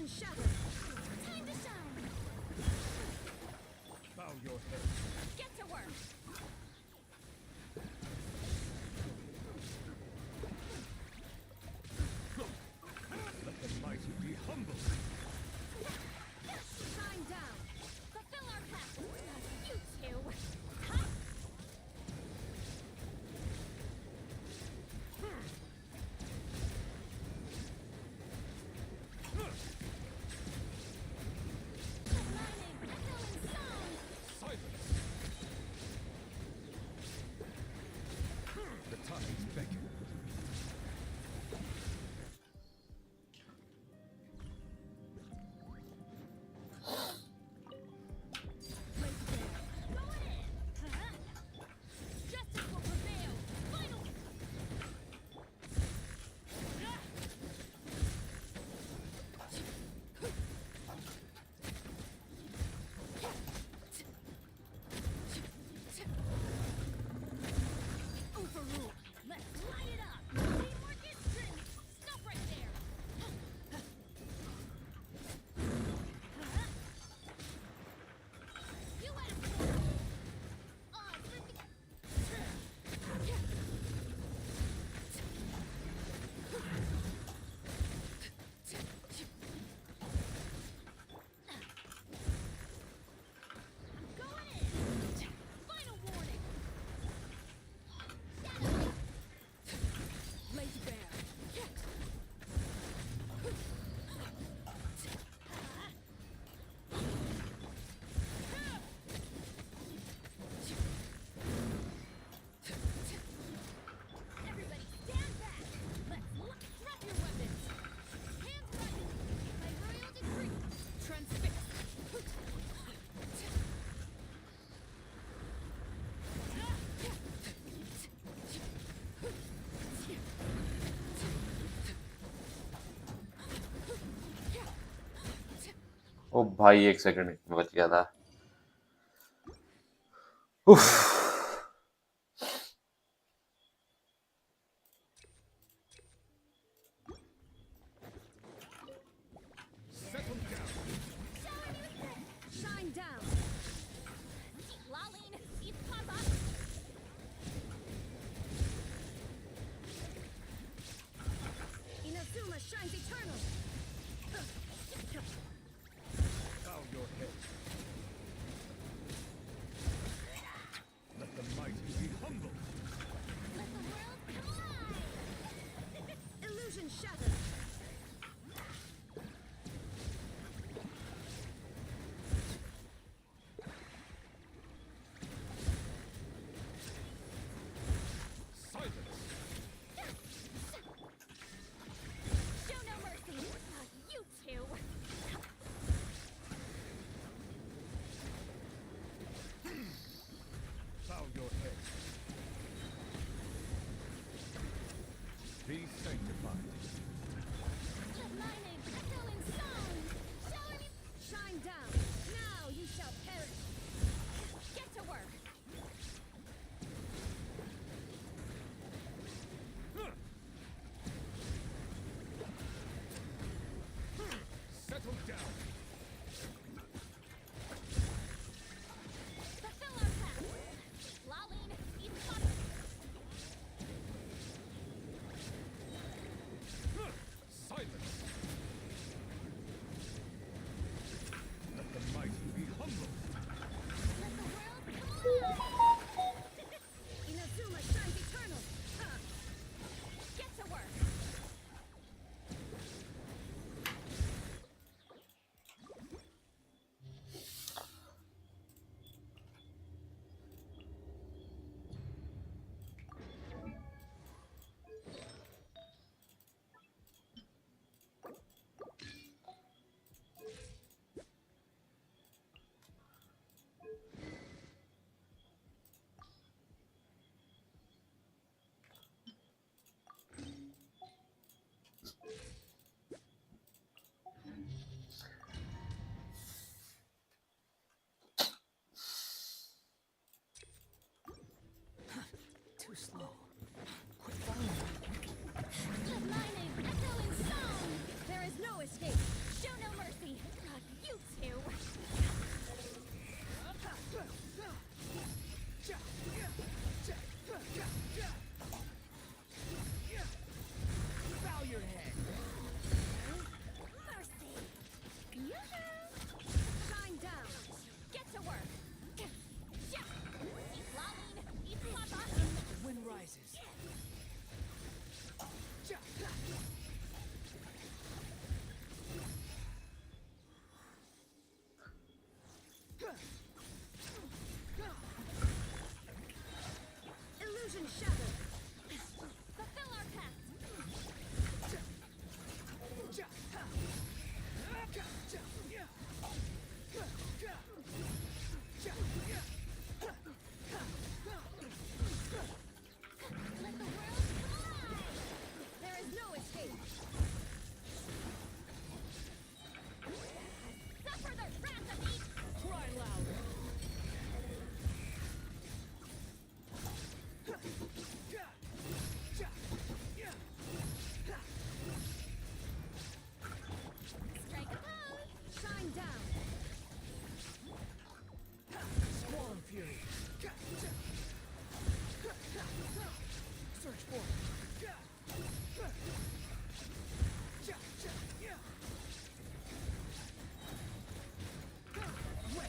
shattered. Time to shine. Bow your head. Get to work. Let the mighty be humble. Shine down. Fulfill our path. You two. Ha! The lightning echoing song. Silence. The tides beckon. Going in. Justice will prevail. Final. Overrule. Let's light it up. Teamwork is strength. Stop right there. You asked for it. Odds with me. Going in. Final warning. Lazy bear. Everybody stand back. Drop your weapons. Hands rising. By royal decree. Transfix. ओ भाई एक second में बच गया था। उफ। Settle down. Shine down. Lalin, it's Papa. Inazuma shines eternal. Bow your head. Let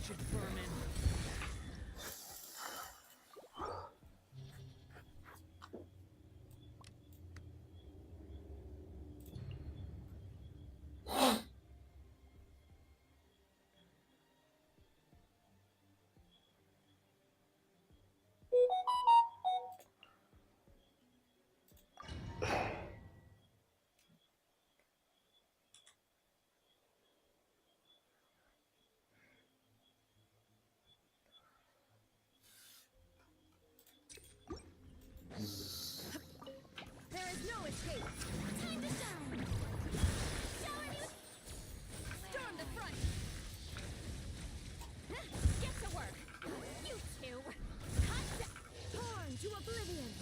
wretched vermin. There is no escape. Time to shine. Showing you. Storm the front. Get to work. You two. Hot torn to oblivion.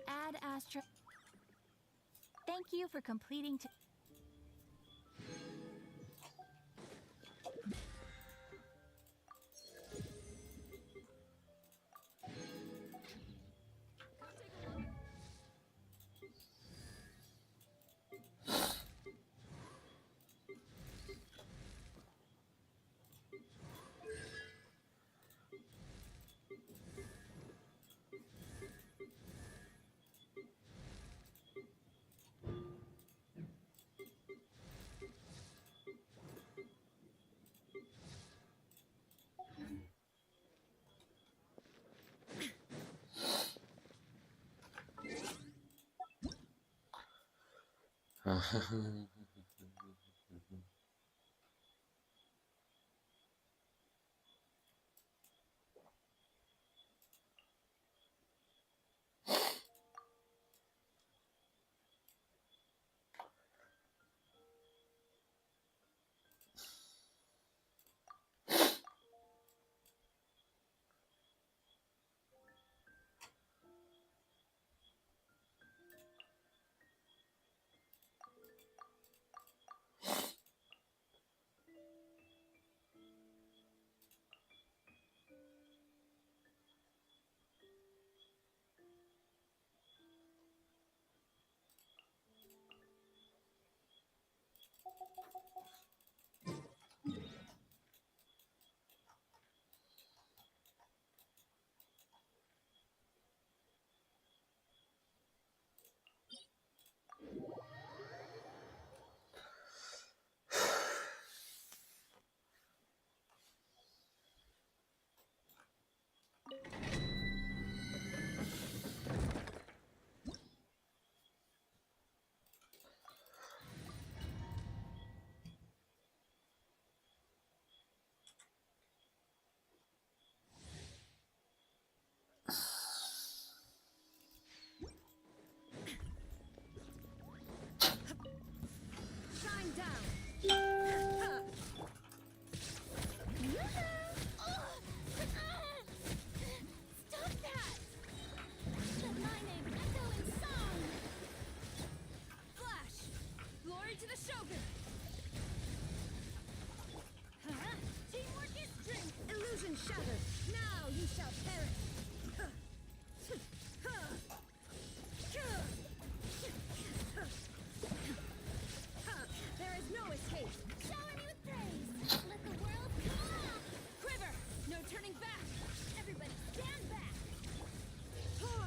Ad Astra. Thank you for completing.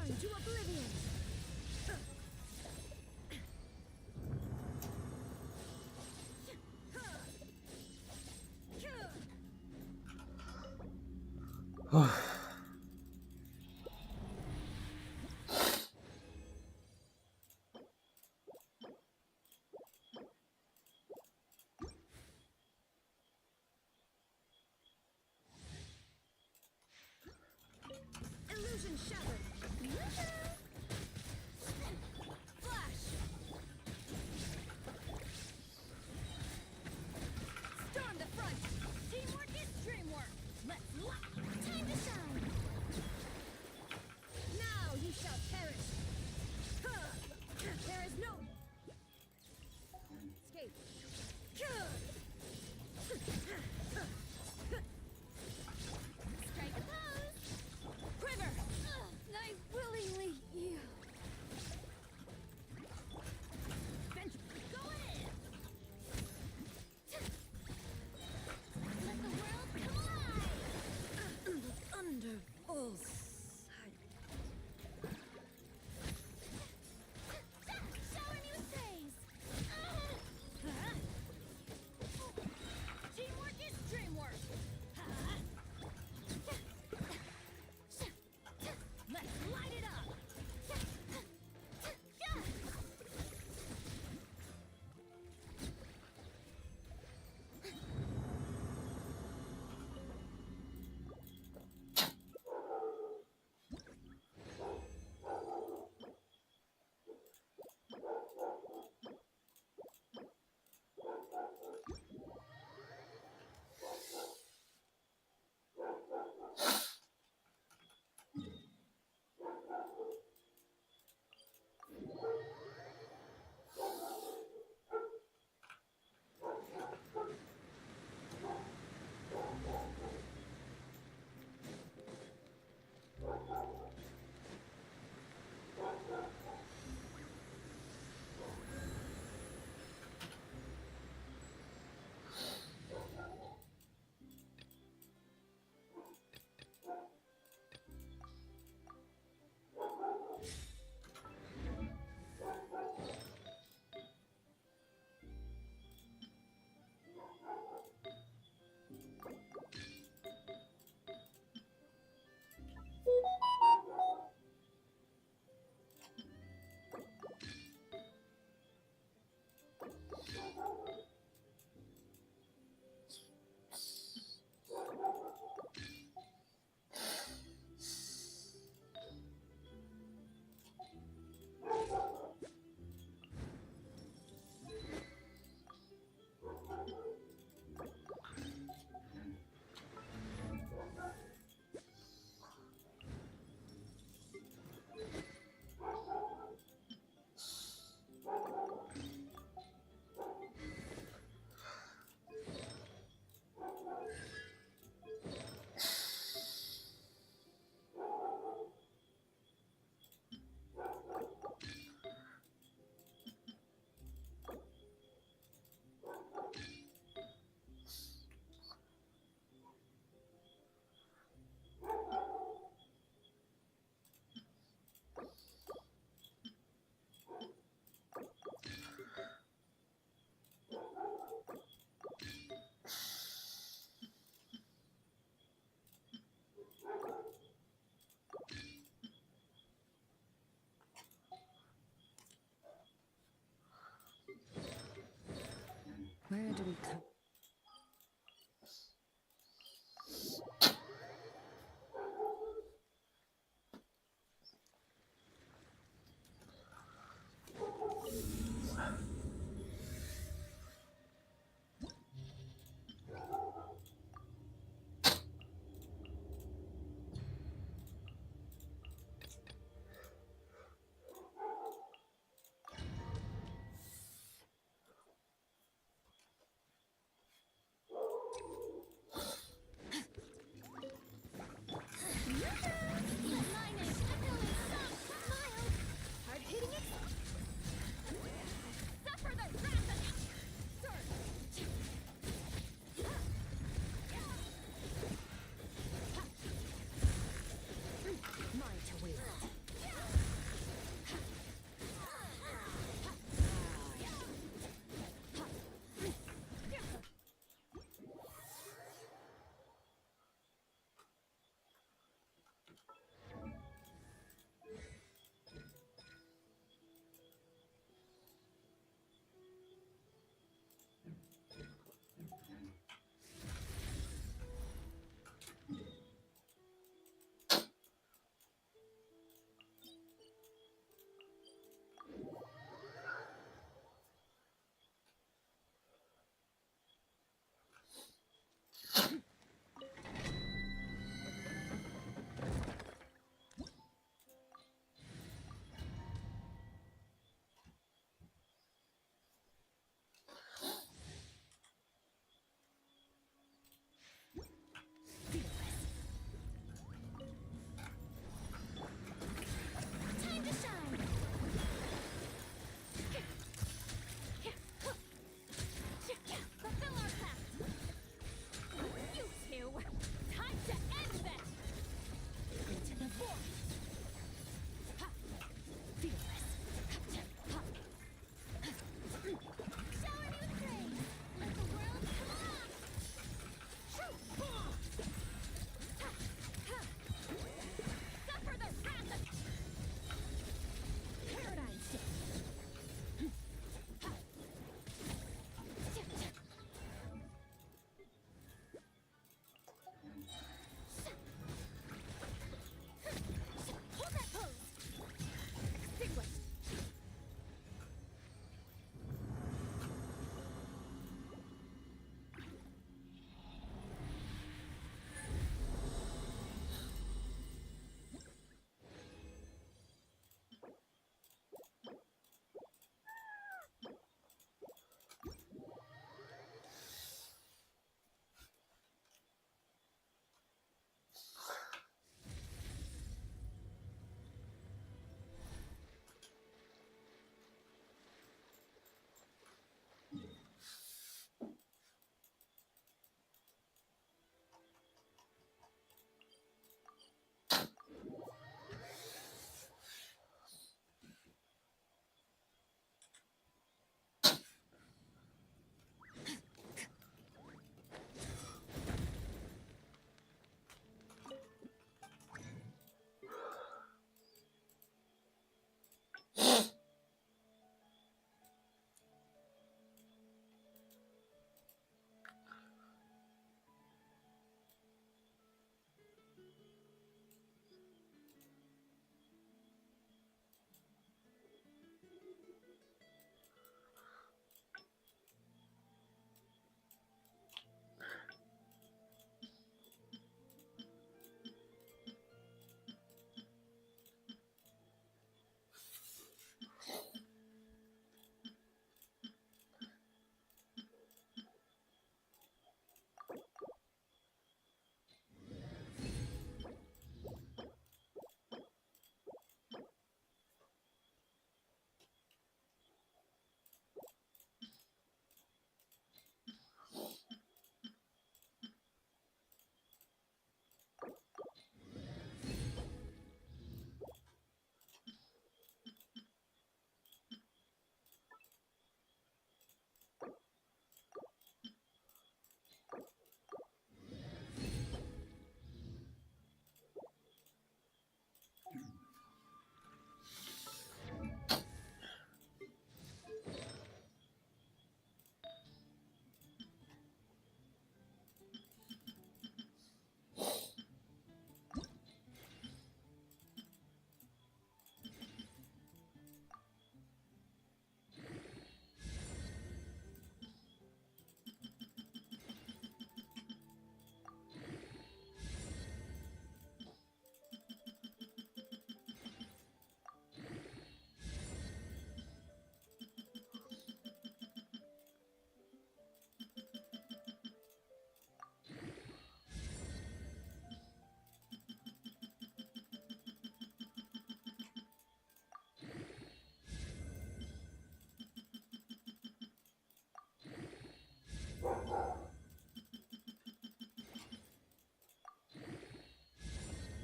Born to oblivion. Illusion shattered. Flash. Storm the front. Teamwork is dreamwork. Let's lock. Time to shine.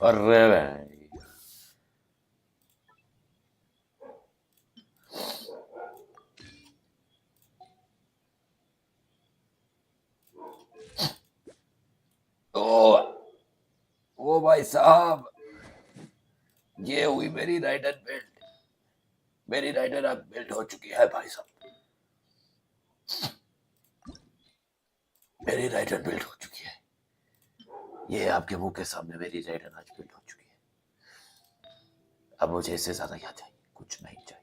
अरे भाई ओ ओ भाई साहब, ये हुई मेरी rider build. मेरी rider अब build हो चुकी है भाई साहब। मेरी राइडर बिल्ड हो चुकी है। ये आपके मुंह के सामने मेरी राइडर आज बिल्ड हो चुकी है। अब मुझे इससे ज्यादा क्या चाहिए? कुछ नहीं चाहिए।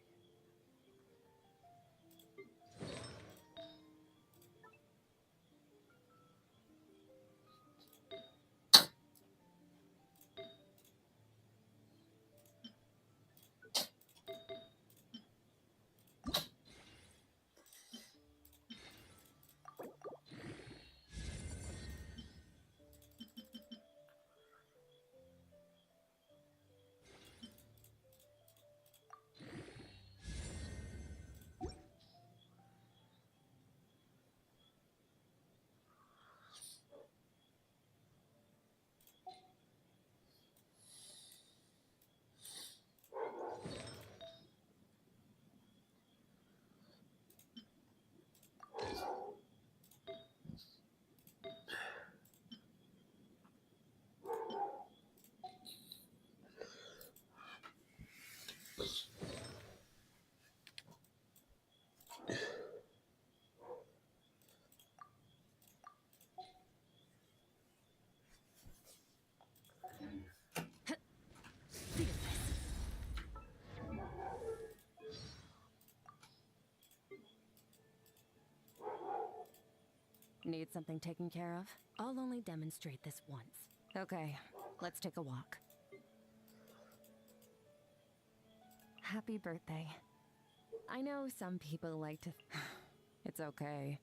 Need something taken care of? I'll only demonstrate this once. Okay, let's take a walk. Happy birthday. I know some people like to... It's okay.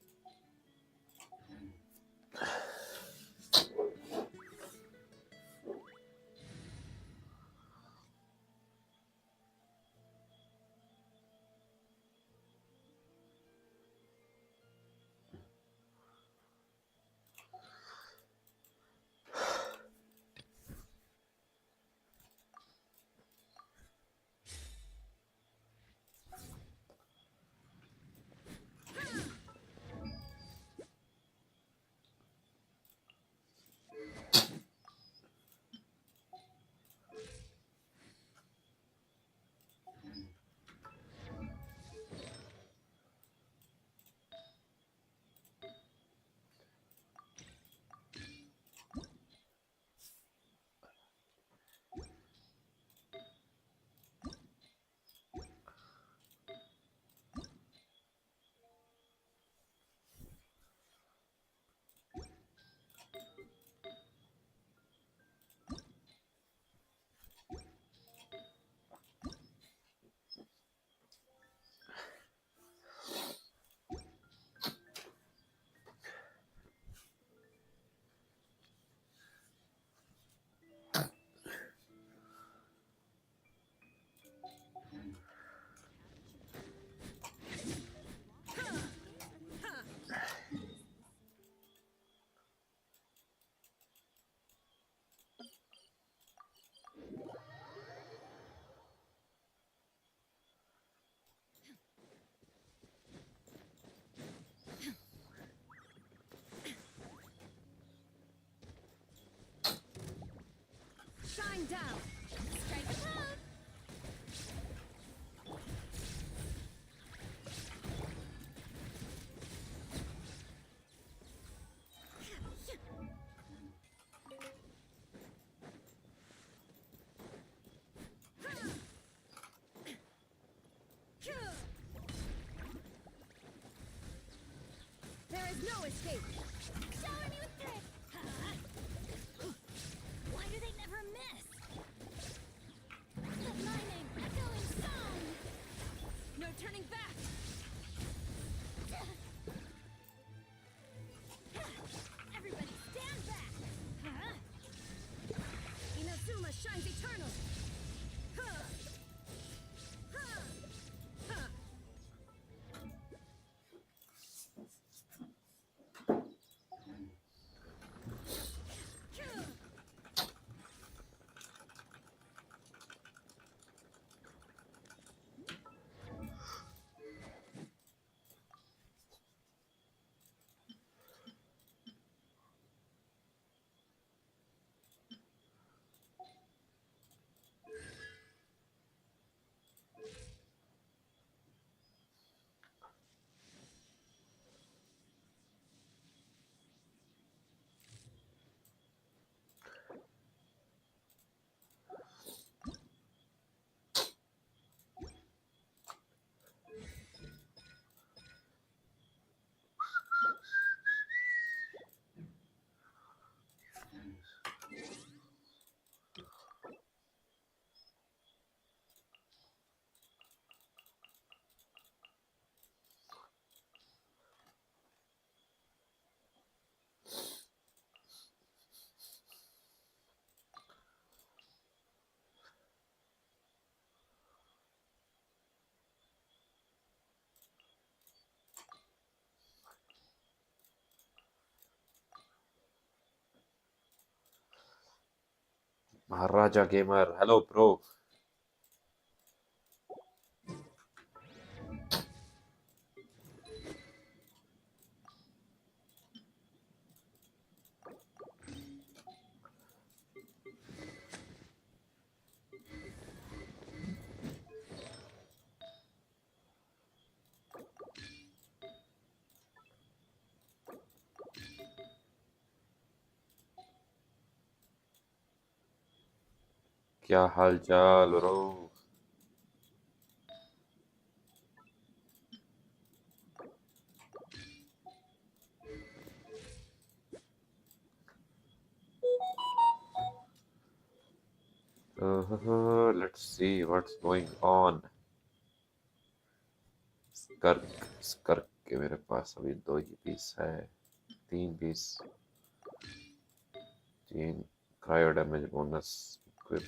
Shine down. Strike a pose. There is no escape. Shower me with grace. Why do they never miss? The lightning, echoing song. No turning back. Everybody stand back. Inazuma shines eternal. Maharaja gamer, hello bro. क्या हाल चाल bro? Let's see what's going on. Skirk के मेरे पास अभी 2 ही piece है, 3 piece, 3 cryo damage bonus equip.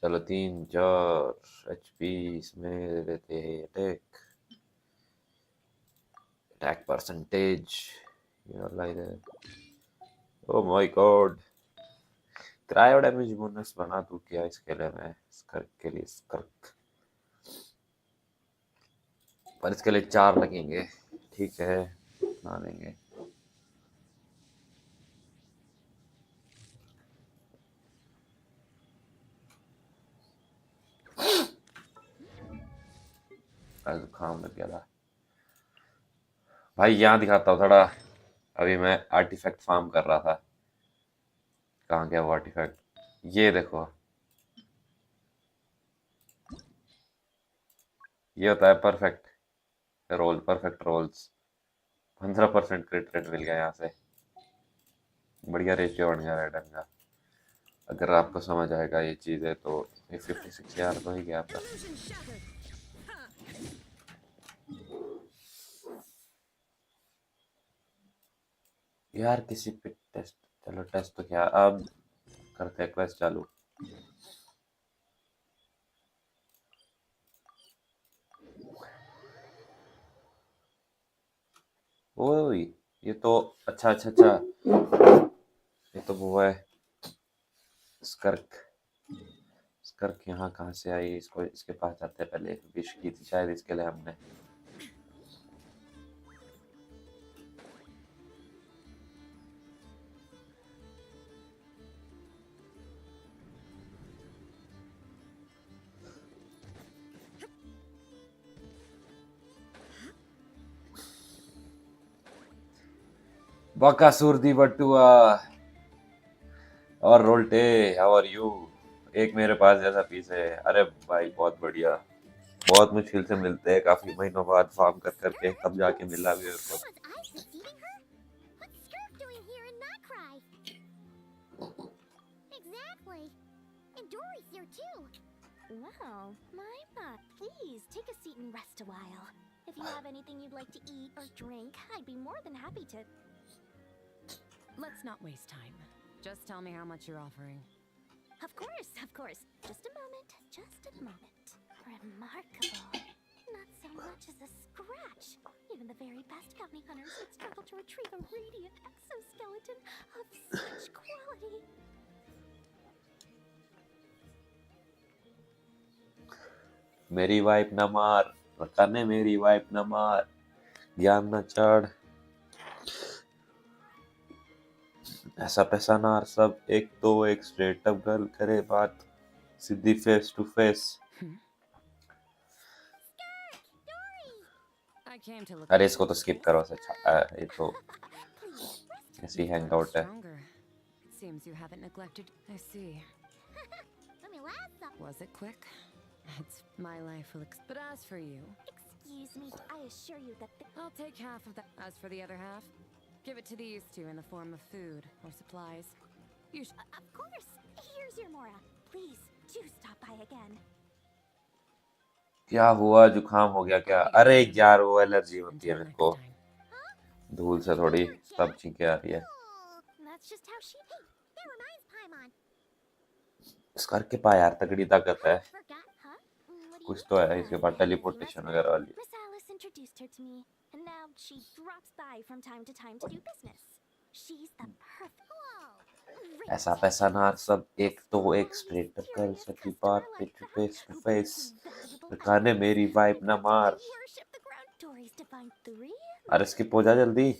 चलो 3 4 एचपी इसमें देते हैं। अटैक परसेंटेज ये वाला इधर। Oh my God, cryo damage bonus बना दूं क्या इसके लिए? मैं स्कर्क के लिए स्कर्क, पर इसके लिए 4 लगेंगे। ठीक है, बना देंगे। जुकाम लग गया था भाई। यहाँ दिखाता हूँ थोड़ा। अभी मैं आर्टिफैक्ट फार्म कर रहा था। कहाँ गया वो आर्टिफैक्ट? ये देखो, ये होता है perfect roll, perfect rolls. 15% crit rate मिल गया यहाँ से। बढ़िया रेशियो बन गया रेडन का। अगर आपको समझ आएगा ये चीज़ है तो। ये 56 यार तो ही गया आपका। Illusion shattered. यार किसी पे टेस्ट, चलो टेस्ट तो क्या, अब करते हैं क्वेस्ट चालू। ओए ये तो अच्छा अच्छा अच्छा, ये तो वो है स्कर्क। स्कर्क यहाँ कहाँ से आई? इसको इसके पास जाते हैं। पहले विश की थी शायद इसके लिए हमने। बकासुर दी बटुआ और रोल्टे, हाउ आर यू? एक मेरे पास जैसा पीस है। अरे भाई बहुत बढ़िया। बहुत मुश्किल से मिलते हैं, काफी महीनों बाद फार्म कर करके तब जाके मिला भी मेरे को। Was I succeeding her? What's Skirk doing here in that cry? Exactly. And Dory's here too. Well, my. Please take a seat and rest a while. If you have anything you'd like to eat or drink, I'd be more than happy to. Let's not waste time. Just tell me how much you're offering. Of course, of course. Just a moment, just a moment. Remarkable. Not so much as a scratch. Even the very best bounty hunters would struggle to retrieve a radiant exoskeleton of such quality. मेरी wife न मार, रकाने मेरी wife न मार, ज्ञान न चढ़, ऐसा पैसा नार सब। एक तो एक स्ट्रेट अप गर्ल करे बात सीधी face to face. I came to look. अरे इसको तो स्किप करो अच्छा। ये तो Please, rest. ऐसी हैंगआउट है। Stronger. It seems you haven't neglected. I see. Let me laugh. Was it quick? It's my life will but as for you, Excuse me, I assure you that the. I'll take half of that. As for the other half, give it to these two in the form of food or supplies. You Of course. Here's your Mora. Please, do stop by again. क्या हुआ? जुकाम हो गया क्या? अरे यार वो allergy होती है until मेरे next को time. धूल से, थोड़ी तब छींके आ रही है। Oh, that's just how she. Hey, that reminds Paimon. इस करके पा यार, तगड़ी ताकत है, Forgot, huh? What do कुछ you तो है think इसके of pass, Miss teleportation Leslie? वगैरह वाली। Miss Alice introduced her to me, and now she drops by from time to time to do business. She's the perfect. Whoa! ऐसा पैसा ना सब, एक तो एक Totally स्ट्रेट अप कर serious सकती customer बात, like that, face to who face. brings you valuable खाने items. मेरी वाइफ We've ना got to मार। worship the ground. Dory's Divine 3. अरे स्किप हो जा जल्दी।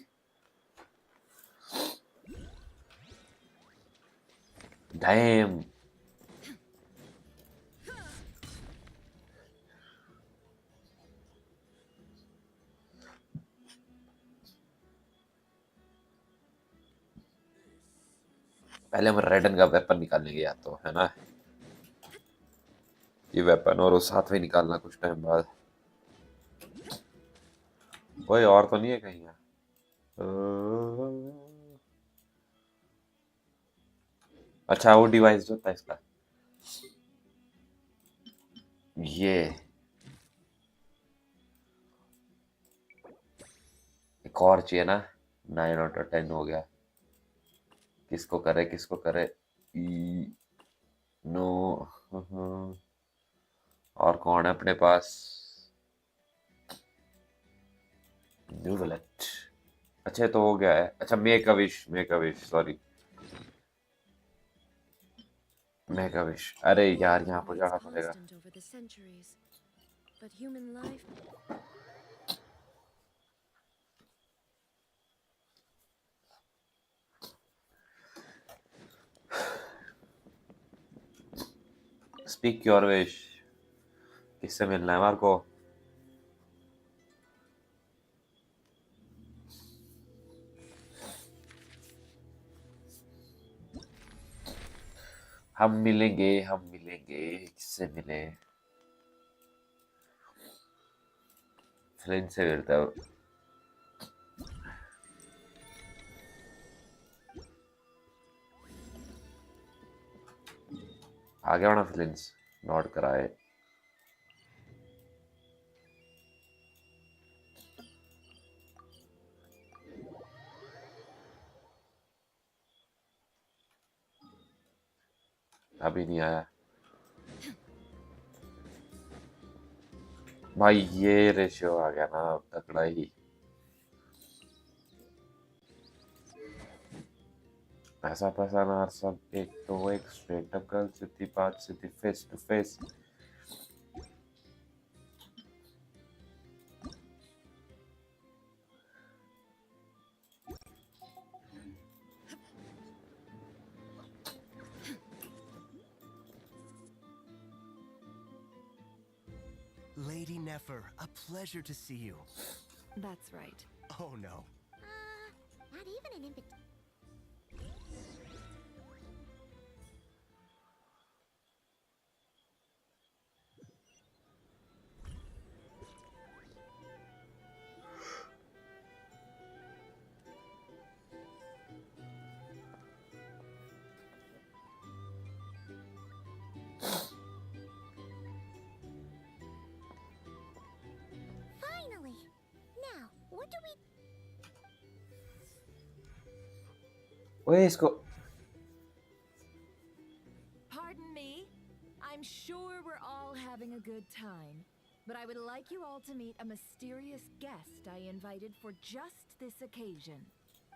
डैम, पहले हम रेडन का वेपन निकालने गया तो है ना, ये वेपन और उस हाथ में निकालना कुछ टाइम बाद। कोई और तो नहीं है कहीं? अच्छा वो डिवाइस जो होता है इसका, ये एक और चाहिए ना। 9/10 हो गया। किसको करे किसको करे? नो। और कौन है अपने पास? New wallet. अच्छा तो हो गया है। अच्छा make a wish, make a wish, sorry make a wish. अरे यार यहाँ पर जाना पड़ेगा। constant over the centuries, but human life. Speak your wish. किससे मिलना है हमारे को? हम मिलेंगे, हम मिलेंगे। किससे मिले? फ्लिंट से मिलता है। आगे बढ़ा फ्लिंट्स नोट कराए। अभी नहीं आया भाई। ये रेशियो आ गया ना तकड़ा ही। ऐसा पैसा ना सब, एक तो एक स्ट्रेट अप गर्ल, सीधी बात, सीधी face to face. Lady Nefer, a pleasure to see you. That's right. Oh no. Not even an invitation. Finally! Now, what do we... ओए इसको Pardon me. I'm sure we're all having a good time, but I would like you all to meet a mysterious guest I invited for just this occasion.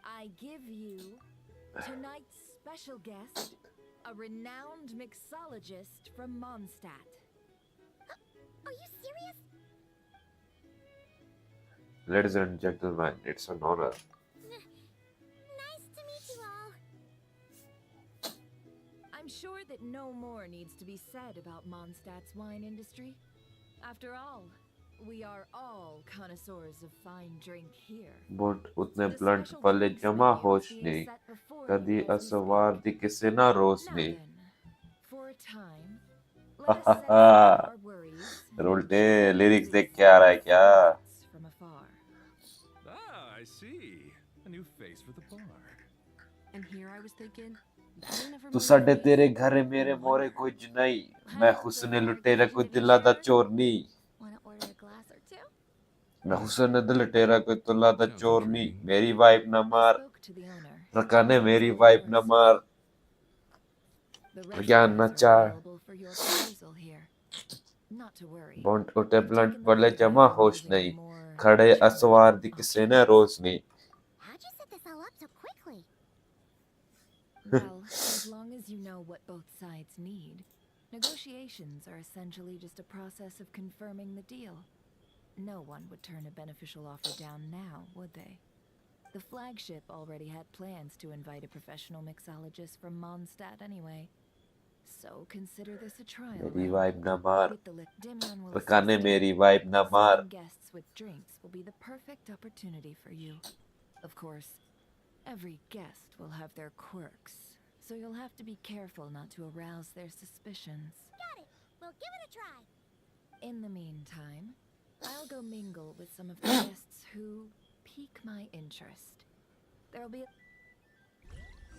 I give you tonight's special guest, a renowned mixologist from Mondstadt. Are you serious? ladies and gentlemen, it's an honor. Nice to meet you all. I'm sure that no more needs to be said about Mondstadt's wine industry. After all, we are all connoisseurs of fine drink here. But उतने The blunt special पले drinks जमा menu होश is being नहीं, set before कदी you as we असवार speak. दी किसे ना रोस Now नहीं। then, for a time, let us set aside our worries and उल्टे enjoy लिरिक्स these देख के आ रहा है क्या? sights from afar. Ah, I see. A new face for the bar. And here I was thinking, you never तू made साडे a face. तेरे घर मेरे मोरे कोई नहीं, मैं हुस्न लुटेरा कोई दिला दा चोर नहीं। Want to order a glass or two? मैं हुस्न दिल तेरा कोई दिला दा Sounds चोर नहीं। intriguing. मेरी वाइफ ना I मार, spoke to the owner. रकाने He मेरी said, of वाइफ ना course. मार। The rest ज्ञान are नचा available for your proposal here. Not to worry. Bond उठे I've ब्लंट taken the बोले lead जमा on होश moving नहीं the more खड़े असवार दी challenging किसे ने options. रोज नहीं. How'd you set this all up so quickly? Well, as long as you know what both sides need, negotiations are essentially just a process of confirming the deal. No one would turn a beneficial offer down now, would they? The flagship already had plans to invite a professional mixologist from Mondstadt anyway. So consider this a trial मेरी run. Vibe ना मार With the Dimyon will रकाने assist मेरी you. Vibe ना मार. Serving guests with drinks will be the perfect opportunity for you. Of course, every guest will have their quirks, so you'll have to be careful not to arouse their suspicions. Got it. We'll give it a try. In the meantime, I'll go mingle with some of the guests who pique my interest. There'll be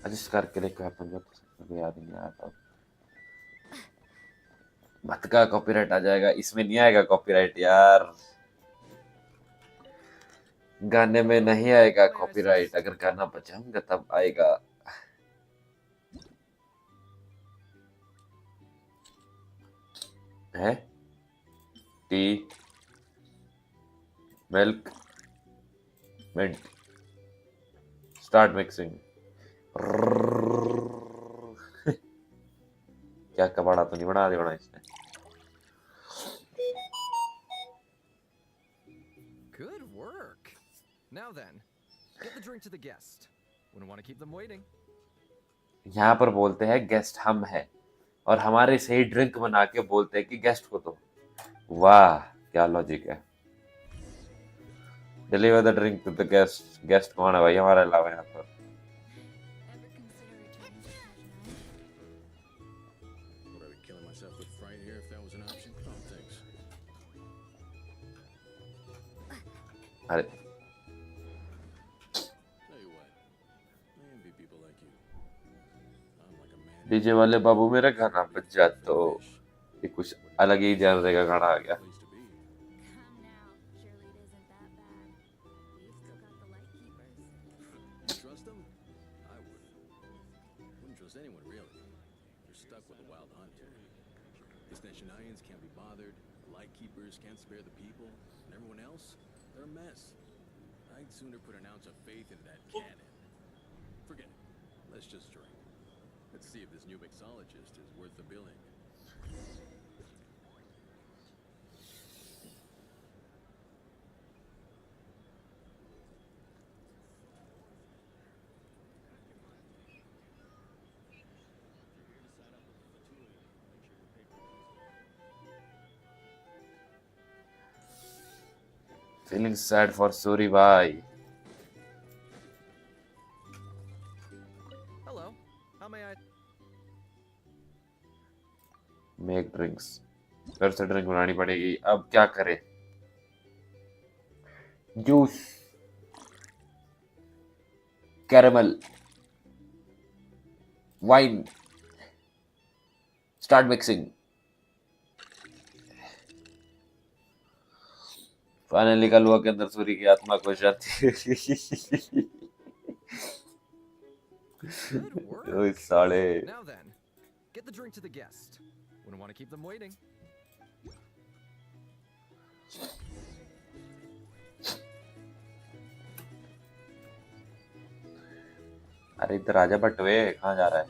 adjust करके देखो अपन को तो याद ही नहीं आता. मत का copyright आ जाएगा. इसमें नहीं आएगा कॉपीराइट यार. गाने में नहीं आएगा कॉपीराइट. अगर गाना बजाऊंगा तब आएगा. है tea milk mint start mixing. क्या कबाड़ा तो नहीं बना देना इसने. Good work. Now then, get the drink to the guest. Wouldn't want to keep them waiting. यहाँ पर बोलते हैं गेस्ट हम हैं और हमारे से ही ड्रिंक बना के बोलते हैं कि गेस्ट को दो. वाह क्या लॉजिक है. Deliver the drink to the guest. Guest कौन है भाई हमारे अलावा यहाँ पर. Would I be killing myself with fright here if that was an option? Oh, thanks. अरे Tell you what, I envy people like you. I'm like a man. DJ वाले बाबू मेरा गाना बज जा तो ये कुछ अलग ही जानने का गाना आ गया. Place to be. Come now. Surely it isn't that bad. We've still got the light keepers. You trust them? I wouldn't. Wouldn't trust anyone really. You're stuck with a wild hunt here. The Sneshanians can't be bothered. The Lightkeepers can't spare the people, and everyone else, they're a mess. I'd sooner put an ounce of faith in that cannon. Forget it. Let's just drink. Let's see if this new mixologist is worth the billing. Feeling sad for Suri bhai. Hello. How may I? Make drinks. फिर से drink बनानी पड़ेगी. अब क्या करें? Juice, caramel, wine. Start mixing. Finally कलवा के अंदर सूरी की आत्मा को शांति. Good work. ओए साले. Now then, get the drink to the guest. Wouldn't want to keep them waiting. अरे इधर आजा बटवे. कहाँ जा रहा है?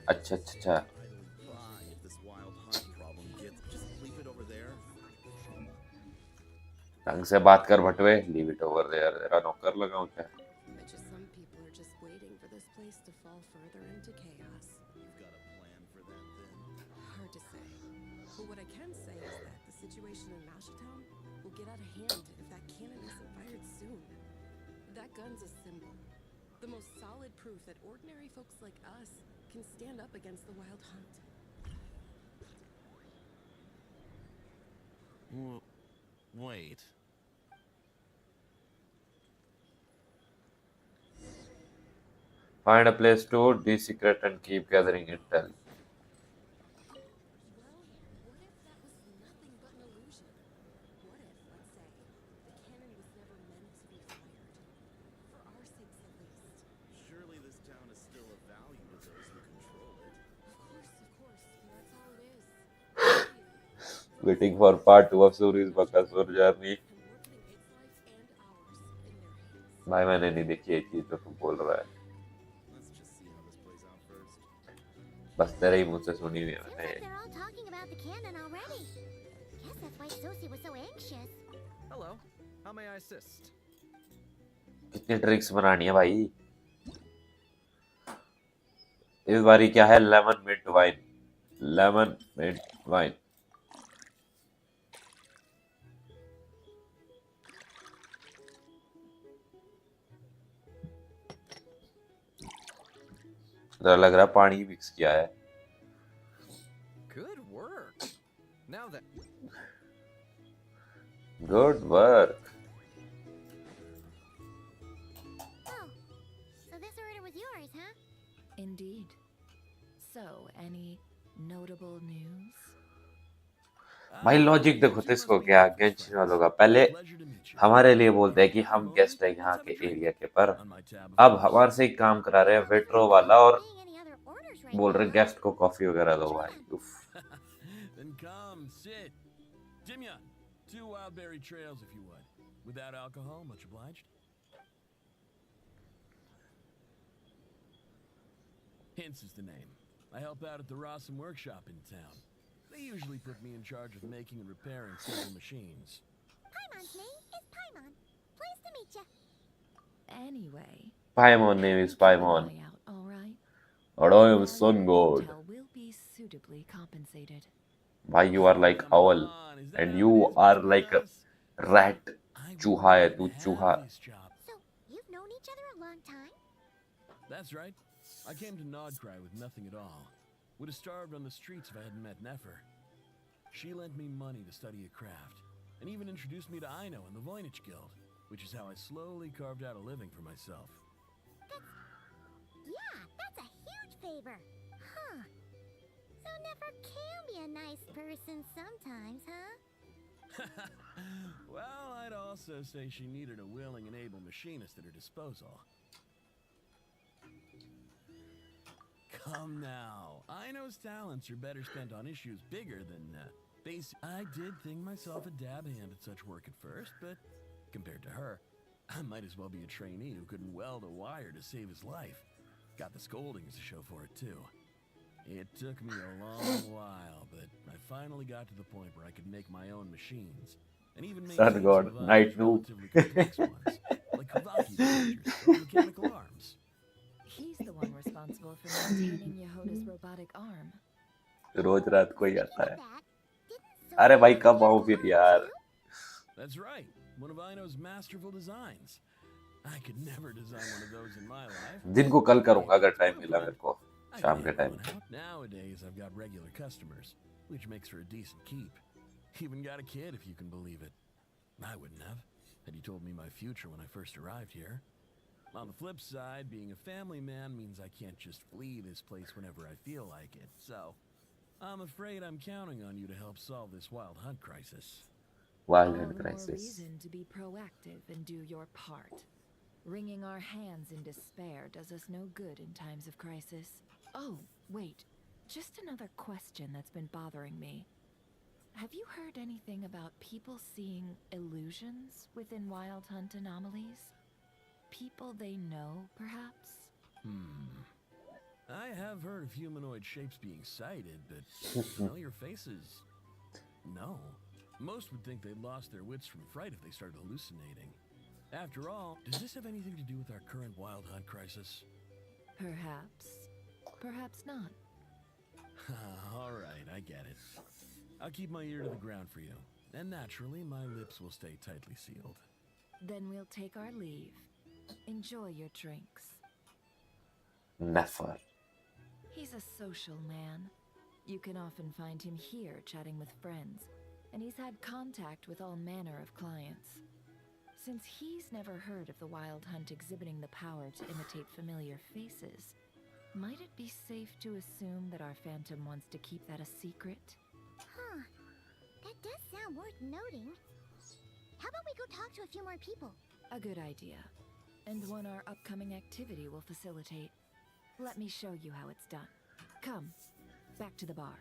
अच्छा अच्छा अच्छा. If this wild hunt problem gets, just leave it over there. ढंग से बात कर बटवे. Leave it over there. तेरा नौकर लगाऊं क्या? Bet you some people are just waiting for this place to fall further into chaos. You've got a plan for that then? Hard to say. But what I can say is that the situation in Mashatown will get out of hand if that cannon isn't fired soon. That gun's a symbol. The most solid proof that ordinary folks like us can stand up against the wild hunt. Wait. Find a place to de-secret and keep gathering intel. Well, what if that was nothing but an illusion? What if, let's say, the cannon was never meant to be fired? For our sakes at least. Surely this town is still of value to those who control it. Of Waiting for part 2 of Suri's Bakasur journey. भाई मैंने नहीं देखी एक चीज तो तू बोल रहा है बस तेरे ही मुंह से सुनी हुई है Seems मैंने like they're all talking about the cannon already. Guess that's why Sosie was so anxious. Hello. How may I assist? कितनी ट्रिक्स बनानी है भाई इस बारी क्या है लेमन मिंट वाइन लग रहा है पानी मिक्स किया है Good work. Now then. Good work Oh, so this order was yours, huh? Indeed. So, any notable news? भाई लॉजिक देखो तो इसको क्या गेंशिन वालों का पहले हमारे लिए बोलते हैं कि हम गेस्ट हैं यहाँ के एरिया के पर अब हमारे से ही काम करा रहे हैं वेट्रो वाला और Paying any other orders right बोल रहे now. गेस्ट को कॉफी वगैरह दो भाई उफ Then come, sit. Dimya, 2 wild berry trails if you would. Without alcohol, much obliged. Hints is the name. I help out at the Rossum workshop in town. They usually put me in charge of making and repairing simple machines. Paimon's name is Paimon. Pleased to meet ya. Anyway. Paimon name is Paimon keep an eye out, all right? and I am All sun your god intel will be suitably compensated. भाई you are like owl and you are like a rat चूहा है तू चूहा So, you've known each other a long time? That's right. I came to Nodcry with nothing at all. Would have starved on the streets if I hadn't met Nefer. She lent me money to study a craft, and even introduced me to Aino and the Voynich Guild, which is how I slowly carved out a living for myself. Yeah, that's a huge favor. Huh. So Nefer can be a nice person sometimes, huh? Well, I'd also say she needed a willing and able machinist at her disposal. Come now. Aino's talents are better spent on issues bigger than basic. I did think myself a dab hand at such work at first, but compared to her, I might as well be a trainee who couldn't weld a wire to save his life. Got the scoldings to show for it, too. It took me a long while, but I finally got to the point where I could make my own machines. And even make Sun sense God, of night noob. relatively complex ones, like Kavaki soldiers or mechanical arms. He's the one responsible for maintaining Yehoda's robotic arm. रोज रात को ही आता है That didn't अरे Sophie भाई make कब you आऊँ a फिर arm यार too? That's right. One of Aino's masterful designs. I could never design one of those in my life. दिन को कल करूंगा अगर टाइम मिला मेरे को I शाम के can time run out. Nowadays, I've got regular customers, which makes for a decent keep. Even got a kid, if you can believe it. I wouldn't have, had you told me my future when I first arrived here. On the flip side, being a family man means I can't just flee this place whenever I feel like it. So, I'm afraid I'm counting on you to help solve this wild hunt crisis. Wild All and the more crisis reason to be proactive and do your part. Wringing our hands in despair does us no good in times of crisis. Oh, wait. Just another question that's been bothering me. Have you heard anything about people seeing illusions within Wild Hunt anomalies? People they know, perhaps? I have heard of humanoid shapes being sighted, but familiar faces? No. Most would think they'd lost their wits from fright if they started hallucinating. After all, does this have anything to do with our current wild hunt crisis? Perhaps. Perhaps not. All right, I get it. I'll keep my ear to the ground for you. And naturally, my lips will stay tightly sealed. Then we'll take our leave. Enjoy your drinks. नेफर He's a social man. You can often find him here chatting with friends, and he's had contact with all manner of clients. Since he's never heard of the Wild Hunt exhibiting the power to imitate familiar faces, might it be safe to assume that our Phantom wants to keep that a secret? Huh. That does sound worth noting. How about we go talk to a few more people? A good idea. And one our upcoming activity will facilitate. Let me show you how it's done. Come, back to the bar.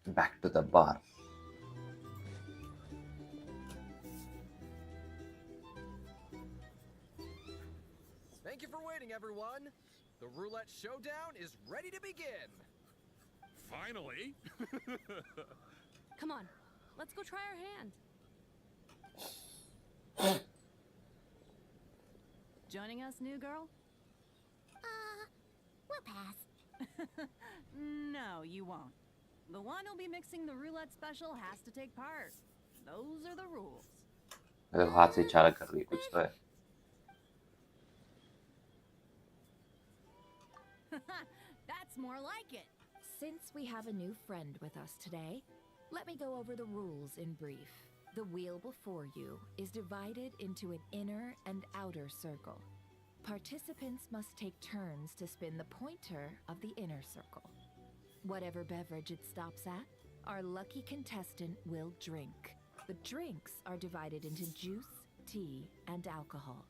Back to the bar. Thank you for waiting, everyone. The roulette showdown is ready to begin. Finally! Come on, let's go try our hand. Joining us, new girl? We'll pass. No, you won't. The one who'll be mixing the roulette special has to take part. Those are the rules. मतलब हाथ से इशारा कर रही है कुछ तो है. That's more like it. Since we have a new friend with us today, let me go over the rules in brief. The wheel before you is divided into an inner and outer circle. Participants must take turns to spin the pointer of the inner circle. Whatever beverage it stops at, our lucky contestant will drink. The drinks are divided into juice, tea, and alcohol,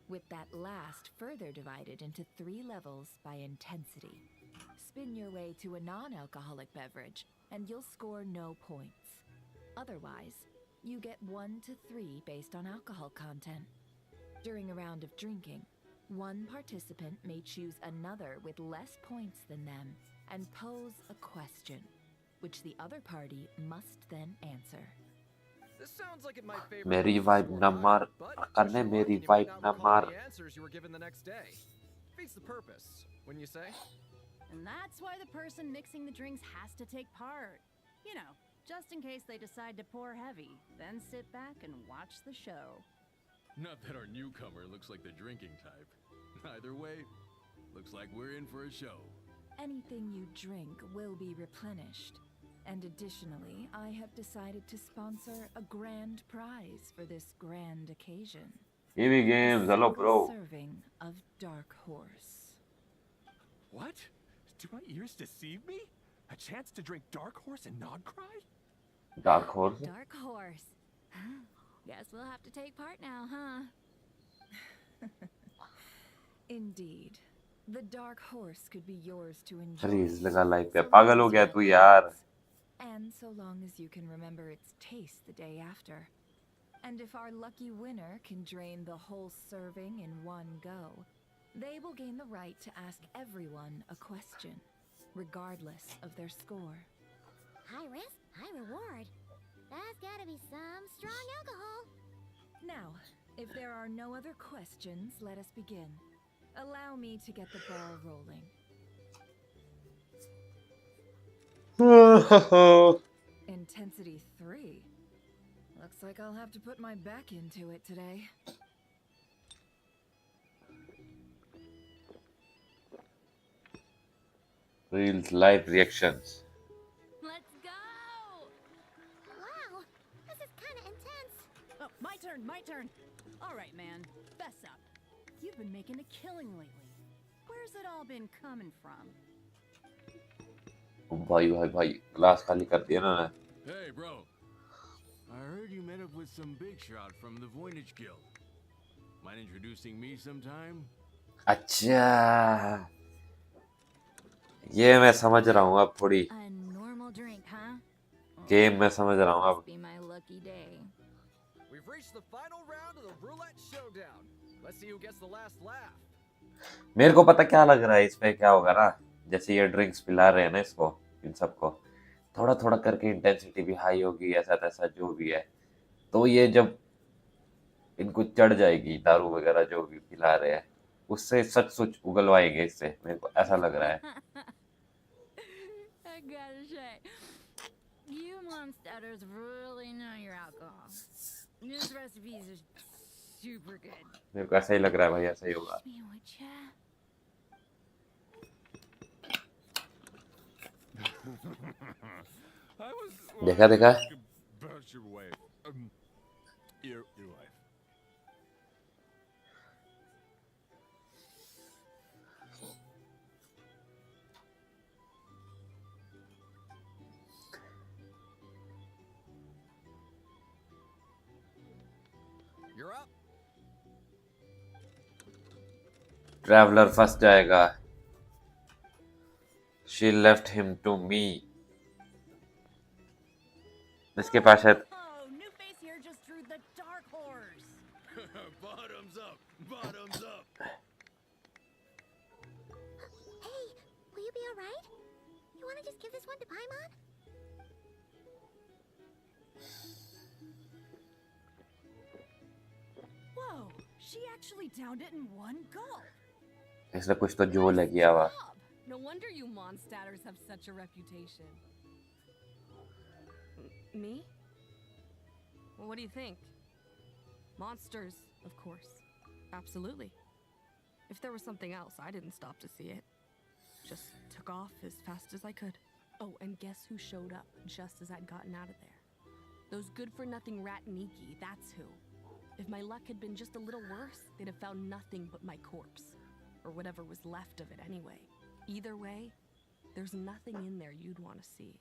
with that last further divided into 3 levels by intensity. Spin your way to a non-alcoholic beverage, and you'll score no points. Otherwise, you get 1 to 3 based on alcohol content. During a round of drinking, one participant may choose another with less points than them and pose a question, which the other party must then answer. This sounds like it might favor मेरी you, vibe score ना high, मार, but करने just मेरी luck and you might vibe not ना recall मार. the answers you were given the next day. Defeats the purpose, wouldn't you say? And that's why the person mixing the drinks has to take part. You know, just in case they decide to pour heavy, then sit back and watch the show. Not that our newcomer looks like the drinking type. Either way, looks like we're in for a show. Anything you drink will be replenished. And additionally, I have decided to sponsor a grand prize for this grand occasion. EV A games, hello single bro. serving of Dark Horse. What? Do my ears deceive me? A chance to drink Dark Horse and not cry? Dark Horse. Dark Horse. Guess we'll have to take part now, huh? Indeed. The Dark Horse could be yours to enjoy. Please लगा life पे so पागल long हो as गया you तू like यार. it, and so long as you can remember its taste the day after. And if our lucky winner can drain the whole serving in one go, they will gain the right to ask everyone a question, regardless of their score. High risk, high reward. That's gotta be some strong alcohol. Now, if there are no other questions, let us begin. Allow me to get the ball rolling. Intensity 3. Looks like I'll have to put my back into it today. Reels live reactions. Let's go! Wow, this is kinda intense. Oh, my turn. All right, man, fess up. You've been making a killing lately. Where's it all been coming from? भाई class खाली कर दिया ना. Hey, bro. I heard you met up with some big shot from the Voynich Guild. Mind introducing me sometime? अच्छा, ये मैं समझ रहा हूँ अब थोड़ी. A normal drink, huh? Game मैं समझ रहा हूँ अब. Must be my lucky day. We've reached the final round of the roulette showdown. Let's see who gets the last laugh. मेरे को पता क्या लग रहा है इसमें क्या होगा ना, जैसे ये ड्रिंक्स पिला रहे हैं ना इसको, इन सबको थोड़ा थोड़ा करके इंटेंसिटी भी हाई होगी, ऐसा तैसा जो भी है, तो ये जब इनको चढ़ जाएगी दारू वगैरह जो भी पिला रहे हैं, उससे सच सुच उगलवाएंगे इससे, मेरे को ऐसा लग रहा है. I gotta say, you monsters really know your alcohol. This recipe is super good. मेरे को ऐसा ही लग रहा है भाई, ऐसा ही होगा. Me would ya? I was. देखा देखा. About your wife. Your wife. You're up. Traveller फंस जाएगा. She left him to me. इसके पास शायद Oh, new face here just drew the dark horse. Bottoms up! Bottoms up! Hey, will you be alright? You wanna just give this one to Paimon? Whoa, she actually downed it in one gulp. इसने कुछ तो जोर लग गया हुआ. No wonder you monstatters have such a reputation. Me? Well, what do you think? Monsters, of course. Absolutely. If there was something else, I didn't stop to see it. Just took off as fast as I could. Oh, and guess who showed up just as I'd gotten out of there? Those good-for-nothing rat Niki, that's who. If my luck had been just a little worse, they'd have found nothing but my corpse. Or whatever was left of it anyway. Either way, there's nothing in there you'd want to see.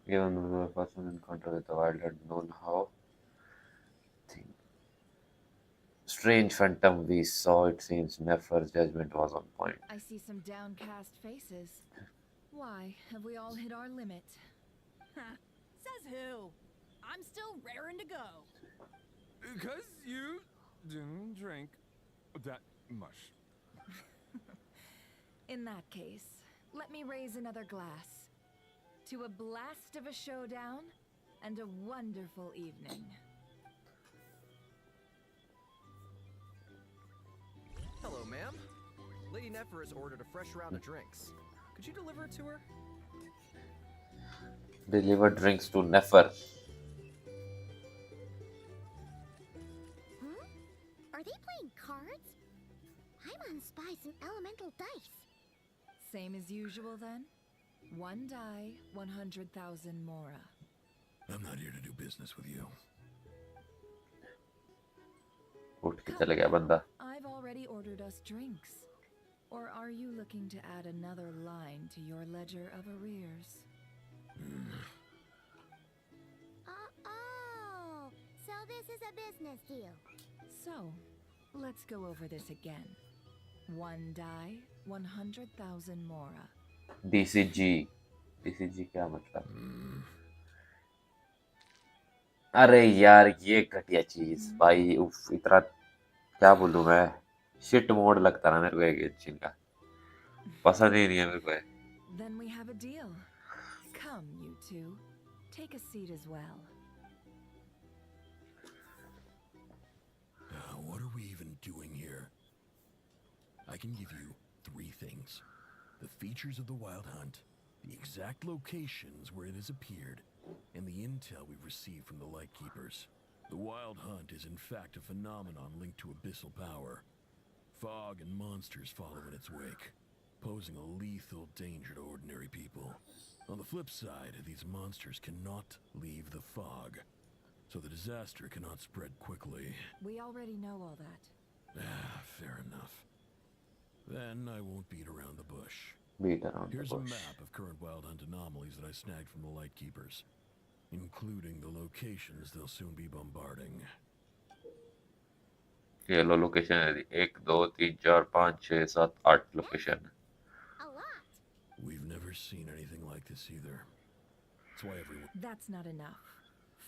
Given the person encounter with the wild had known how strange phantom we saw, it seems Nefer's judgment was on point. I see some downcast faces. Why, have we all hit our limit? Says who? I'm still raring to go. Because you didn't drink that much. In that case, let me raise another glass. To a blast of a showdown and a wonderful evening. Hello, ma'am. Lady Nefer has ordered a fresh round of drinks. Could you deliver it to her? Deliver drinks to Nefer. Are they playing cards? Paimon spies some elemental dice. Same as usual then? One die, 100,000 mora. I'm not here to do business with you. उठ के चले गया बंदा. I've already ordered us drinks. Or are you looking to add another line to your ledger of arrears? Oh, so this is a business deal. So, let's go over this again. One die, 100,000 mora. DCG. DCG क्या मतलब? अरे यार ये घटिया चीज भाई. उफ इतना क्या बोलूं मैं. शिट मोड लगता ना मेरे को एक गेंशिन का. पसंद ही नहीं है मेरे को. Then we have a deal. Come, you two. Take a seat as well. What are we even doing here? I can give you 3 things. The features of the Wild Hunt, the exact locations where it has appeared, and the intel we've received from the Lightkeepers. The Wild Hunt is in fact a phenomenon linked to abyssal power. Fog and monsters follow in its wake, posing a lethal danger to ordinary people. On the flip side, these monsters cannot leave the fog, so the disaster cannot spread quickly. We already know all that. Fair enough. Then I won't beat around the bush. Beat around Here's the a bush. map of current Wild Hunt anomalies that I snagged from the Lightkeepers, including the locations they'll soon be bombarding. ये लो location है. 1 2 3 4 5 6 7 8 location. A lot. We've never seen anything like this either. That's why everyone... That's not enough.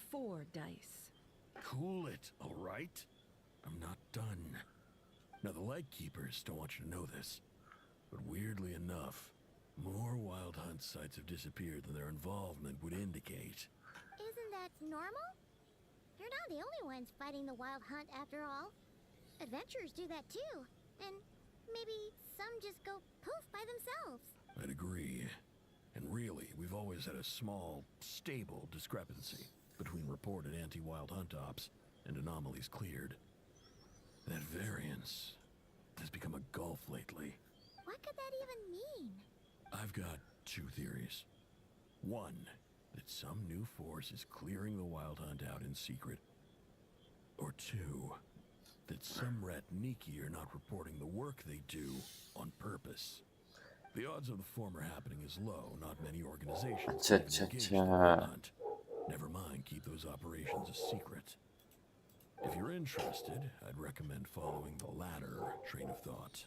4 dice. Cool it, all right? I'm not done. Now, the Lightkeepers don't want you to know this, but weirdly enough, more Wild Hunt sites have disappeared than their involvement would indicate. Isn't that normal? You're not the only ones fighting the Wild Hunt after all. Adventurers do that too. And maybe some just go poof by themselves. I'd agree. And really, we've always had a small, stable discrepancy between reported anti-Wild Hunt ops and anomalies cleared. That variance has become a gulf lately. What could that even mean? I've got 2 theories. One, that some new force is clearing the Wild Hunt out in secret. Or 2, that some rat Niki are not reporting the work they do on purpose. The odds of the former happening is low. Not many organizations have engaged in the Wild Hunt. Never mind, keep those operations a secret. If you're interested, I'd recommend following the latter train of thought.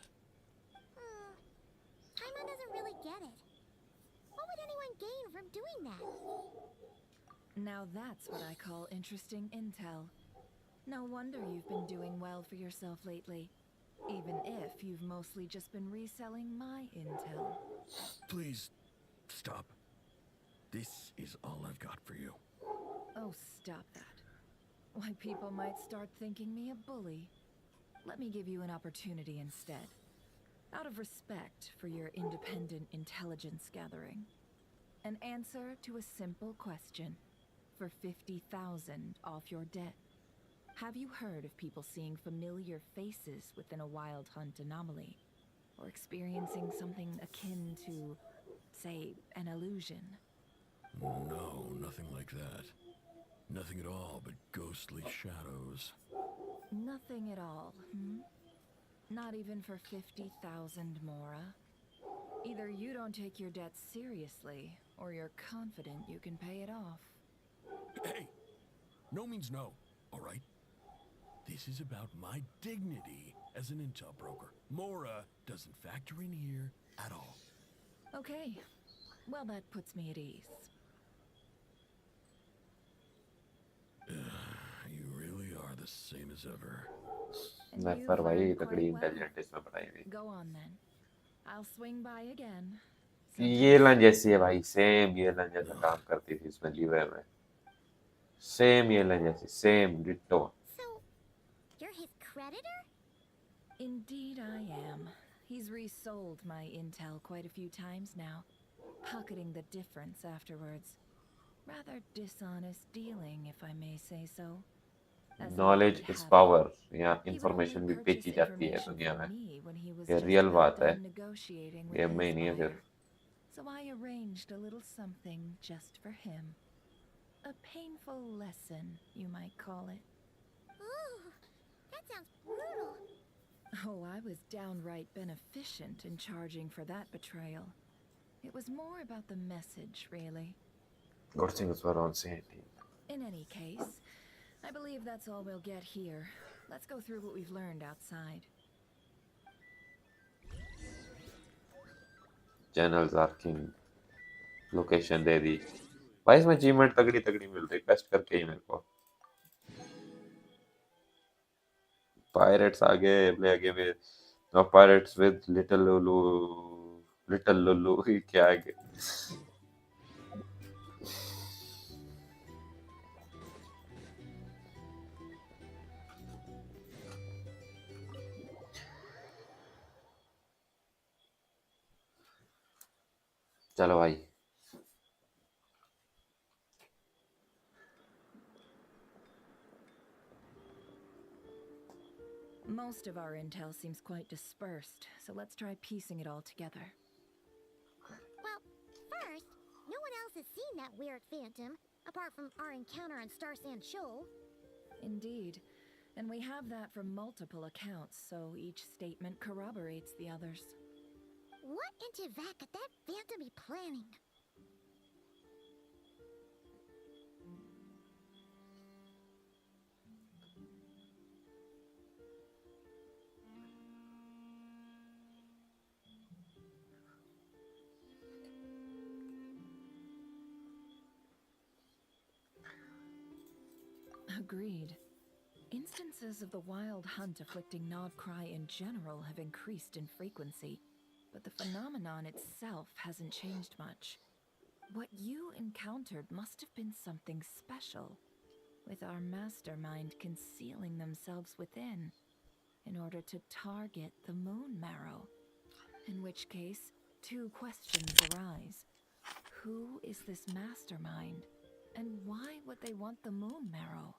Paimon doesn't really get it. What would anyone gain from doing that? Now that's what I call interesting intel. No wonder you've been doing well for yourself lately. Even if you've mostly just been reselling my intel. Please, stop. This is all I've got for you. Oh, stop that. Why, people might start thinking me a bully. Let me give you an opportunity instead. Out of respect for your independent intelligence gathering. An answer to a simple question for 50,000 off your debt. Have you heard of people seeing familiar faces within a wild hunt anomaly? Or experiencing something akin to, say, an illusion? No, nothing like that. Nothing at all but ghostly shadows. Nothing at all, hmm? Not even for 50,000 Mora? Either you don't take your debt seriously, or you're confident you can pay it off. Hey! No means no, all right? This is about my dignity as an intel broker. Mora doesn't factor in here at all. Okay. Well, that puts me at ease. You really are the same as ever. And नेफर you've भाई learned तगड़ी quite well. Intelligent इसमें बनाई हुई। Go on then. I'll swing by again. ये line जैसी है भाई, same ये लाइन जैसा काम करती थी इसमें लीवर में। सेम ये लाइन जैसी, same ditto. So, you're his creditor? Indeed I am. He's resold my intel quite a few times now, pocketing the difference afterwards. Rather dishonest dealing, if I may say so. As knowledge luck is would have power, it, या he would information only भी purchase बेची जाती है information दुनिया from में। me when he was ये just real about बात है, done negotiating with गेम में ही his नहीं है buyer. सिर्फ। So I arranged a little something just for him. A painful lesson, you might call it. Ooh, that sounds brutal. Oh, I was downright beneficent in charging for that betrayal. It was more about the message, really. Good things were on scene. In any case, I believe that's all we'll get here. Let's go through what we've learned outside. Channels are king. Location दे दी भाई, इसमें achievement तगड़ी तगड़ी मिल रही, quest करके ही मेरे को। पायरेट्स आगे प्ले आगे में no pirates with little Lulu ही क्या आगे। चलो भाई, Most of our intel seems quite dispersed, so let's try piecing it all together. Well, first, no one else has seen that weird phantom, apart from our encounter on Star Sand Shoal. Indeed. And we have that from multiple accounts, so each statement corroborates the others. What in Teyvat could that phantom be planning? Agreed. Instances of the wild hunt afflicting Nodcry in general have increased in frequency, but the phenomenon itself hasn't changed much. What you encountered must have been something special, with our mastermind concealing themselves within, in order to target the moon marrow. In which case, two questions arise. Who is this mastermind, and why would they want the moon marrow?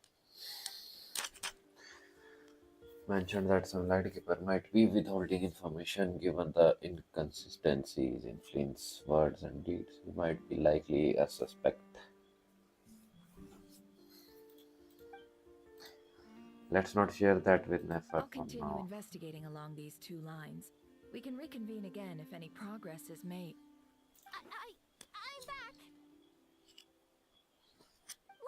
mentioned that some lightkeeper might be withholding information given the inconsistencies in Flint's words and deeds. He might be likely a suspect. Let's not share that with Nefer I'll for continue now. investigating along these two lines. We can reconvene again if any progress is made. I'm back!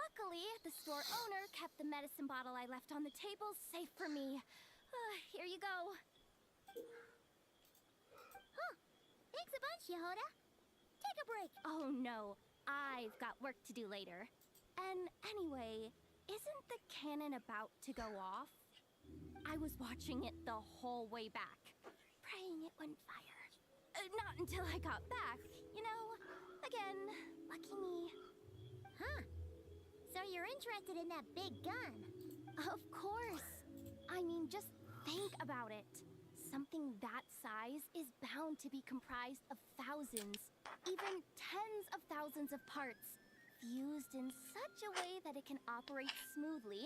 Luckily, the store owner kept the medicine bottle I left on the table safe for me. Here you go. Huh. Thanks a bunch, Yehoda. take a break. Oh no, I've got work to do later. And anyway, isn't the cannon about to go off? I was watching it the whole way back, praying it wouldn't fire. Not until I got back, you know. Again, lucky me. Huh. So you're interested in that big gun? Of course. I mean, just think about it. Something that size is bound to be comprised of thousands, even tens of thousands of parts, fused in such a way that it can operate smoothly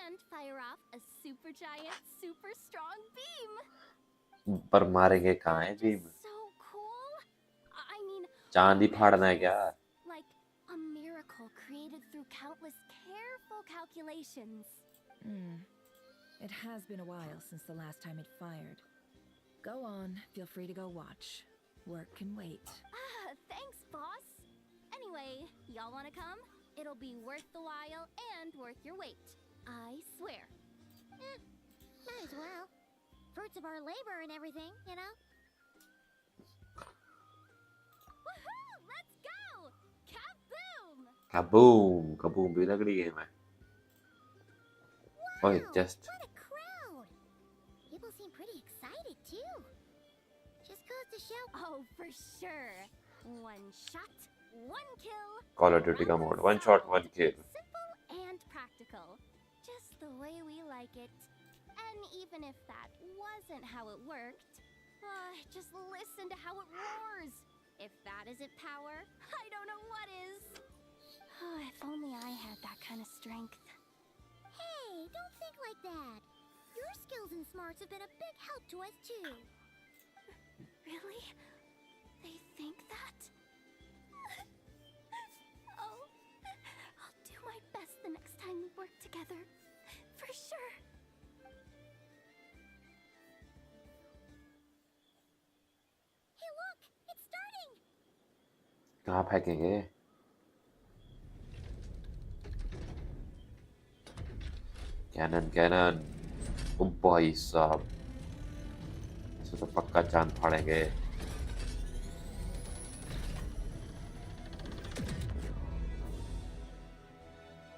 and fire off a supergiant, super strong beam. पर मारेंगे कहाँ है beam? Just so cool. I mean, चांदी फाड़ना है क्या? like a miracle created through countless careful calculations. It has been a while since the last time it fired. Go on, feel free to go watch. Work can wait. Thanks, boss. Anyway, y'all wanna come? It'll be worth the while and worth your wait. I swear. Might as well. Fruits of our labor and everything, you know? Woohoo! Let's go! Kaboom! Kaboom! Kaboom भी लग रही है मैं. Wow! Oh, just. What a crowd! People seem pretty excited too. Just goes to show. Oh, for sure. One shot, one kill. Call of Duty का mode. One shot, one kill. Simple and practical. Just the way we like it. And even if that wasn't how it worked, just listen to how it roars. If that isn't power, I don't know what is. If only I had that kind of strength. Hey, don't think like that. Your skills and smarts have been a big help to us too. Really? They think that? Oh, I'll do my best the next time we work together. For sure. Hey, look! It's starting! कहाँ फेंकेंगे? Cannon. ओ भाई साहब. इसे तो पक्का चांद फाड़ेंगे.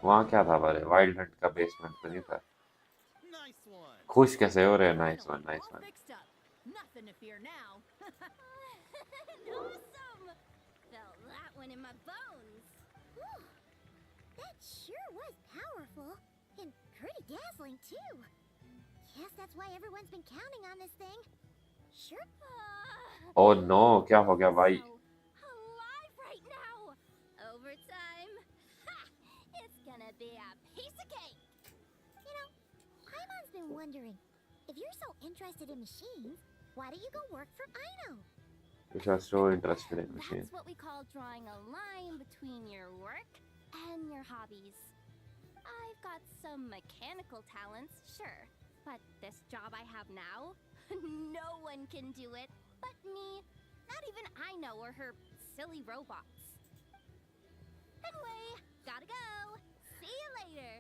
वहाँ क्या था बारे? वाइल्ड हंट का बेसमेंट तो नहीं था. खुश कैसे हो रहे? Nice one. Nothing to fear now. Awesome! Felt that one in my bones. Whew. That sure was powerful. And pretty dazzling, too. Guess that's why everyone's been counting on this thing. Sure. Oh no, क्या हो गया भाई? Alive right now. Overtime. Ha! It's gonna be a piece of cake. You know, Paimon's been wondering, if you're so interested in machines, why don't you go work for Aino? Which are so interested in machines. That's what we call drawing a line between your work and your hobbies. I've got some mechanical talents, sure, but this job I have now, no one can do it but me. Not even Aino or her silly robots. Anyway, gotta go. See you later.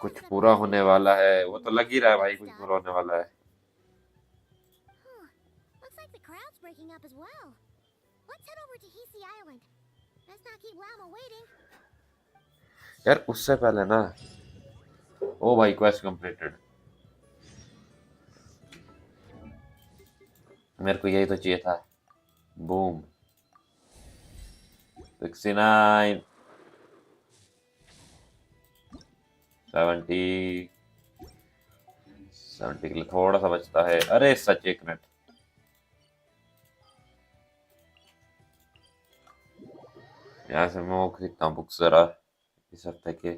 कुछ पूरा होने वाला है. वो तो लग ही रहा है भाई कुछ पूरा होने वाला है. Looks like the crowd's breaking up as well. Let's head over to Hisi Island. Let's not keep Lama waiting. यार उससे पहले ना. ओ भाई क्वेस्ट कंप्लीटेड. मेरे को यही तो चाहिए था. बूम. 69 70 70 के लिए थोड़ा सा बचता है. अरे सच एक मिनट. यहाँ से मैं वो खरीदता हूँ बुक्स जरा इस हफ्ते के.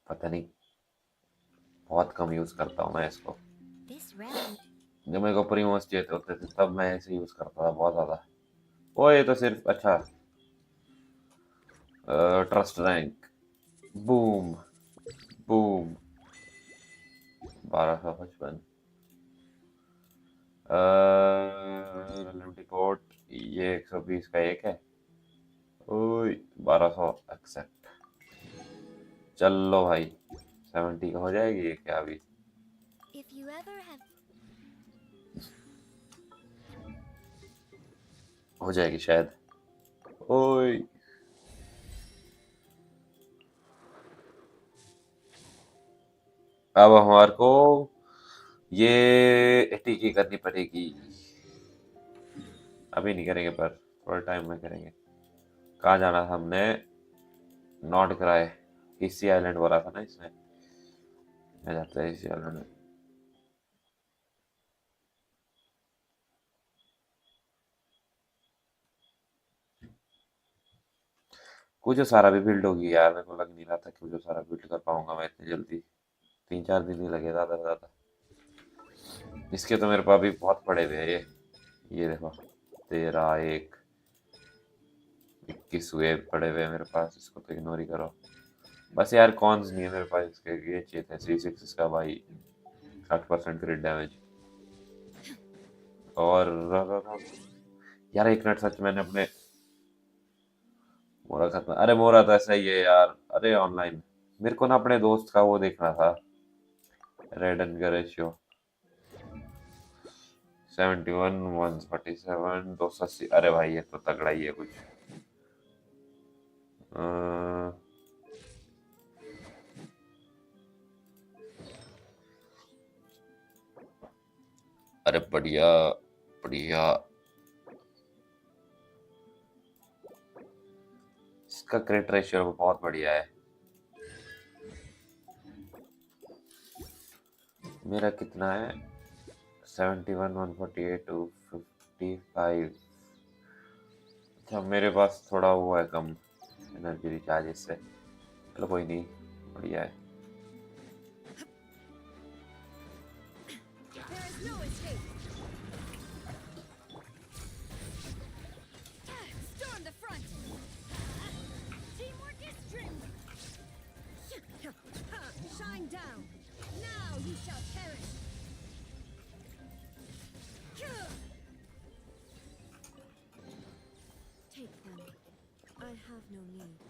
पता नहीं बहुत कम यूज करता हूँ मैं इसको. जब मेरे को प्रीमोस चाहिए होते थे तब मैं इसे यूज करता था बहुत ज्यादा. ओ ये तो सिर्फ अच्छा. Trust rank. Boom boom. 1255. Report ये 120 का एक है. ओए 1200 एक्सेप्ट. चलो भाई 70 का हो जाएगी ये क्या अभी. If you ever हो जाएगी शायद। ओए अब हमारे को ये टीकी करनी पड़ेगी। अभी नहीं करेंगे पर थोड़ा टाइम में करेंगे। कहाँ जाना था हमने? नॉट कराए इसी आइलैंड बोला था ना इसने। मैं जाता है इसी आइलैंड में। कुछ सारा भी बिल्ड होगी यार, मेरे को लग नहीं रहा था कि कुछ सारा बिल्ड कर पाऊंगा मैं इतनी जल्दी। 3-4 दिन ही लगे ज्यादा से ज्यादा। इसके तो मेरे पास भी बहुत पड़े हुए हैं ये देखो 13 1 21 हुए पड़े हुए हैं मेरे पास, इसको तो इग्नोर ही करो। बस यार कॉन्स नहीं है मेरे पास इसके, ये चाहिए था C6 इसका भाई 60% क्रिट डैमेज। और यार एक मिनट सच मैंने अपने मोरा खत्म, अरे मोरा तो ऐसा ही है यार। अरे ऑनलाइन मेरे को ना अपने दोस्त का वो देखना था, रेडन का रेशियो 71 147 280। अरे भाई ये तो तगड़ा ही है कुछ। अरे बढ़िया बढ़िया, इसका क्रिट रेशियो बहुत बढ़िया है। मेरा कितना है? 71 148 255। अच्छा मेरे पास थोड़ा वो है कम एनर्जी रिचार्ज इससे। चलो कोई नहीं, बढ़िया है। There is no escape. Storm the front. Teamwork is strength. Shine down. Now you shall perish. Take them. I have no need.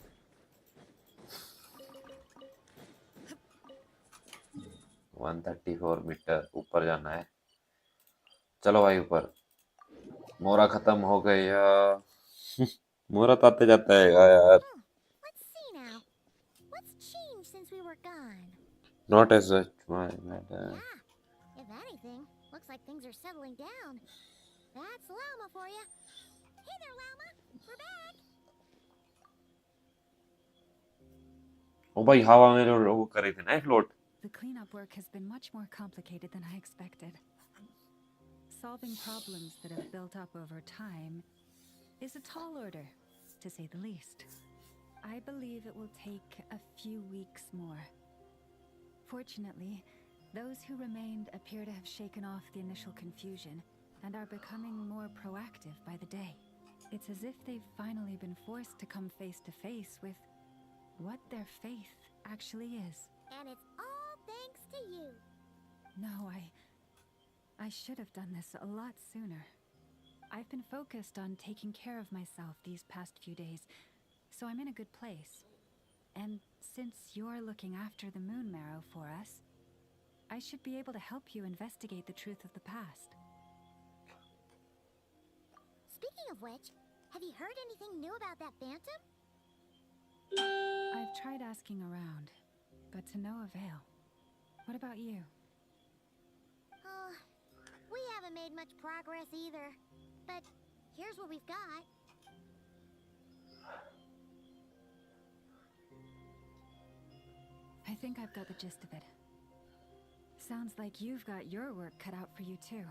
134 metre ऊपर जाना है। चलो भाई ऊपर। मोरा खत्म हो गया। मोरा तो आते जाता है यार। Let's see now. What's changed since we were gone? Not as such my matter. Yeah, if anything, looks like things are settling down. That's Llama for you. Hey there, Llama. We're back. ओ भाई हवा में वो कर रही थी ना float. The cleanup work has been much more complicated than I expected. Solving problems that have built up over time is a tall order, to say the least. I believe it will take a few weeks more. Fortunately, those who remained appear to have shaken off the initial confusion and are becoming more proactive by the day. It's as if they've finally been forced to come face to face with what their faith actually is. And it's all thanks to you. No, I should have done this a lot sooner. I've been focused on taking care of myself these past few days, so I'm in a good place. And since you're looking after the moon marrow for us, I should be able to help you investigate the truth of the past. Speaking of which, have you heard anything new about that phantom? I've tried asking around, but to no avail. What about you? Oh, we haven't made much progress either. But here's what we've got. I think I've got the gist of it. Sounds like you've got your work cut out for you too.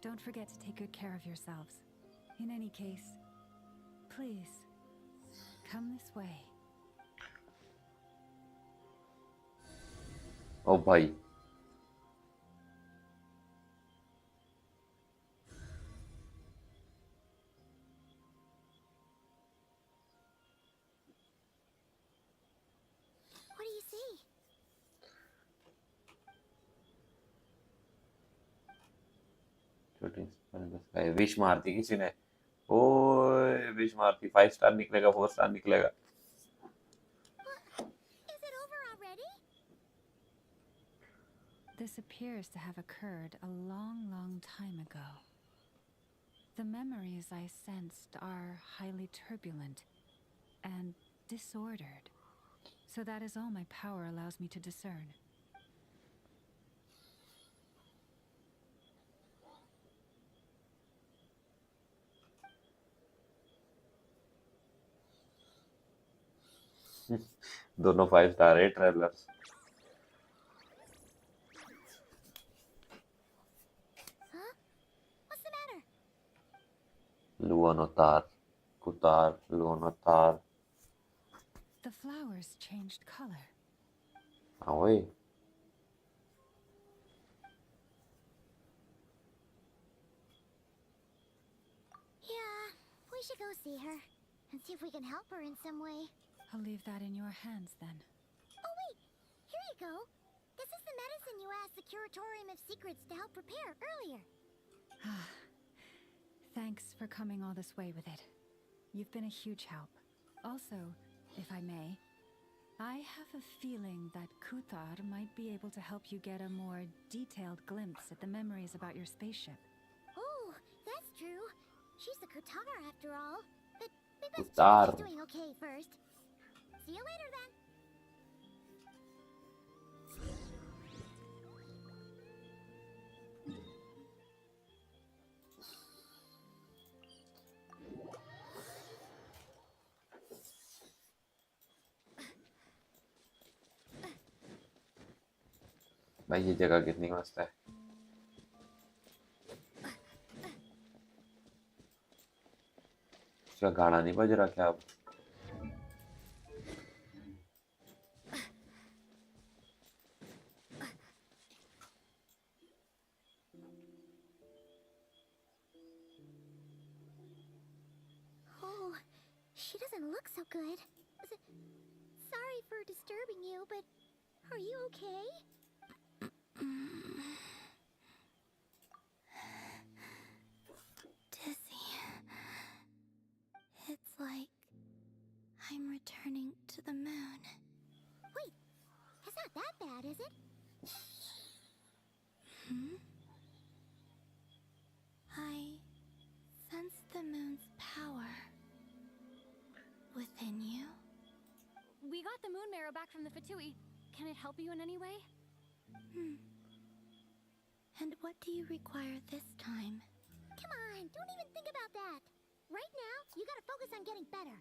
Don't forget to take good care of yourselves. In any case, please, come this way. ओ भाई What do you see? छोटी wish मार दी किसी ने। ओए wish मार दी, 5 star निकलेगा 4 star निकलेगा। Is it over already? This appears to have occurred a long, long time ago. The memories I sensed are highly turbulent and disordered. So that is all my power allows me to discern. दोनों 5 star है trailers. Huh? What's the matter? लुआनोतार, कुतार, लुआनोतार। The flowers changed color. हाँ वही। Yeah, we should go see her and see if we can help her in some way. I'll leave that in your hands then. Oh wait, here you go. This is the medicine you asked the Curatorium of Secrets to help prepare earlier. Thanks for coming all this way with it. You've been a huge help. Also, if I may, I have a feeling that Kuthar might be able to help you get a more detailed glimpse at the memories about your spaceship. Oh, that's true. She's the Kutar after all. But we best check if Kutar. she's doing okay first. See you later then. भाई ये जगह कितनी मस्त है। उसका गाना नहीं बज रहा क्या अब? Oh, she doesn't look so good. Sorry for disturbing you, but are you okay? Dizzy. It's like I'm returning to the moon. Wait, it's not that bad, is it? I sense the moon's power within you. We got the moon marrow back from the Fatui. Can it help you in any way? And what do you require this time? Come on, don't even think about that. Right now, you gotta focus on getting better.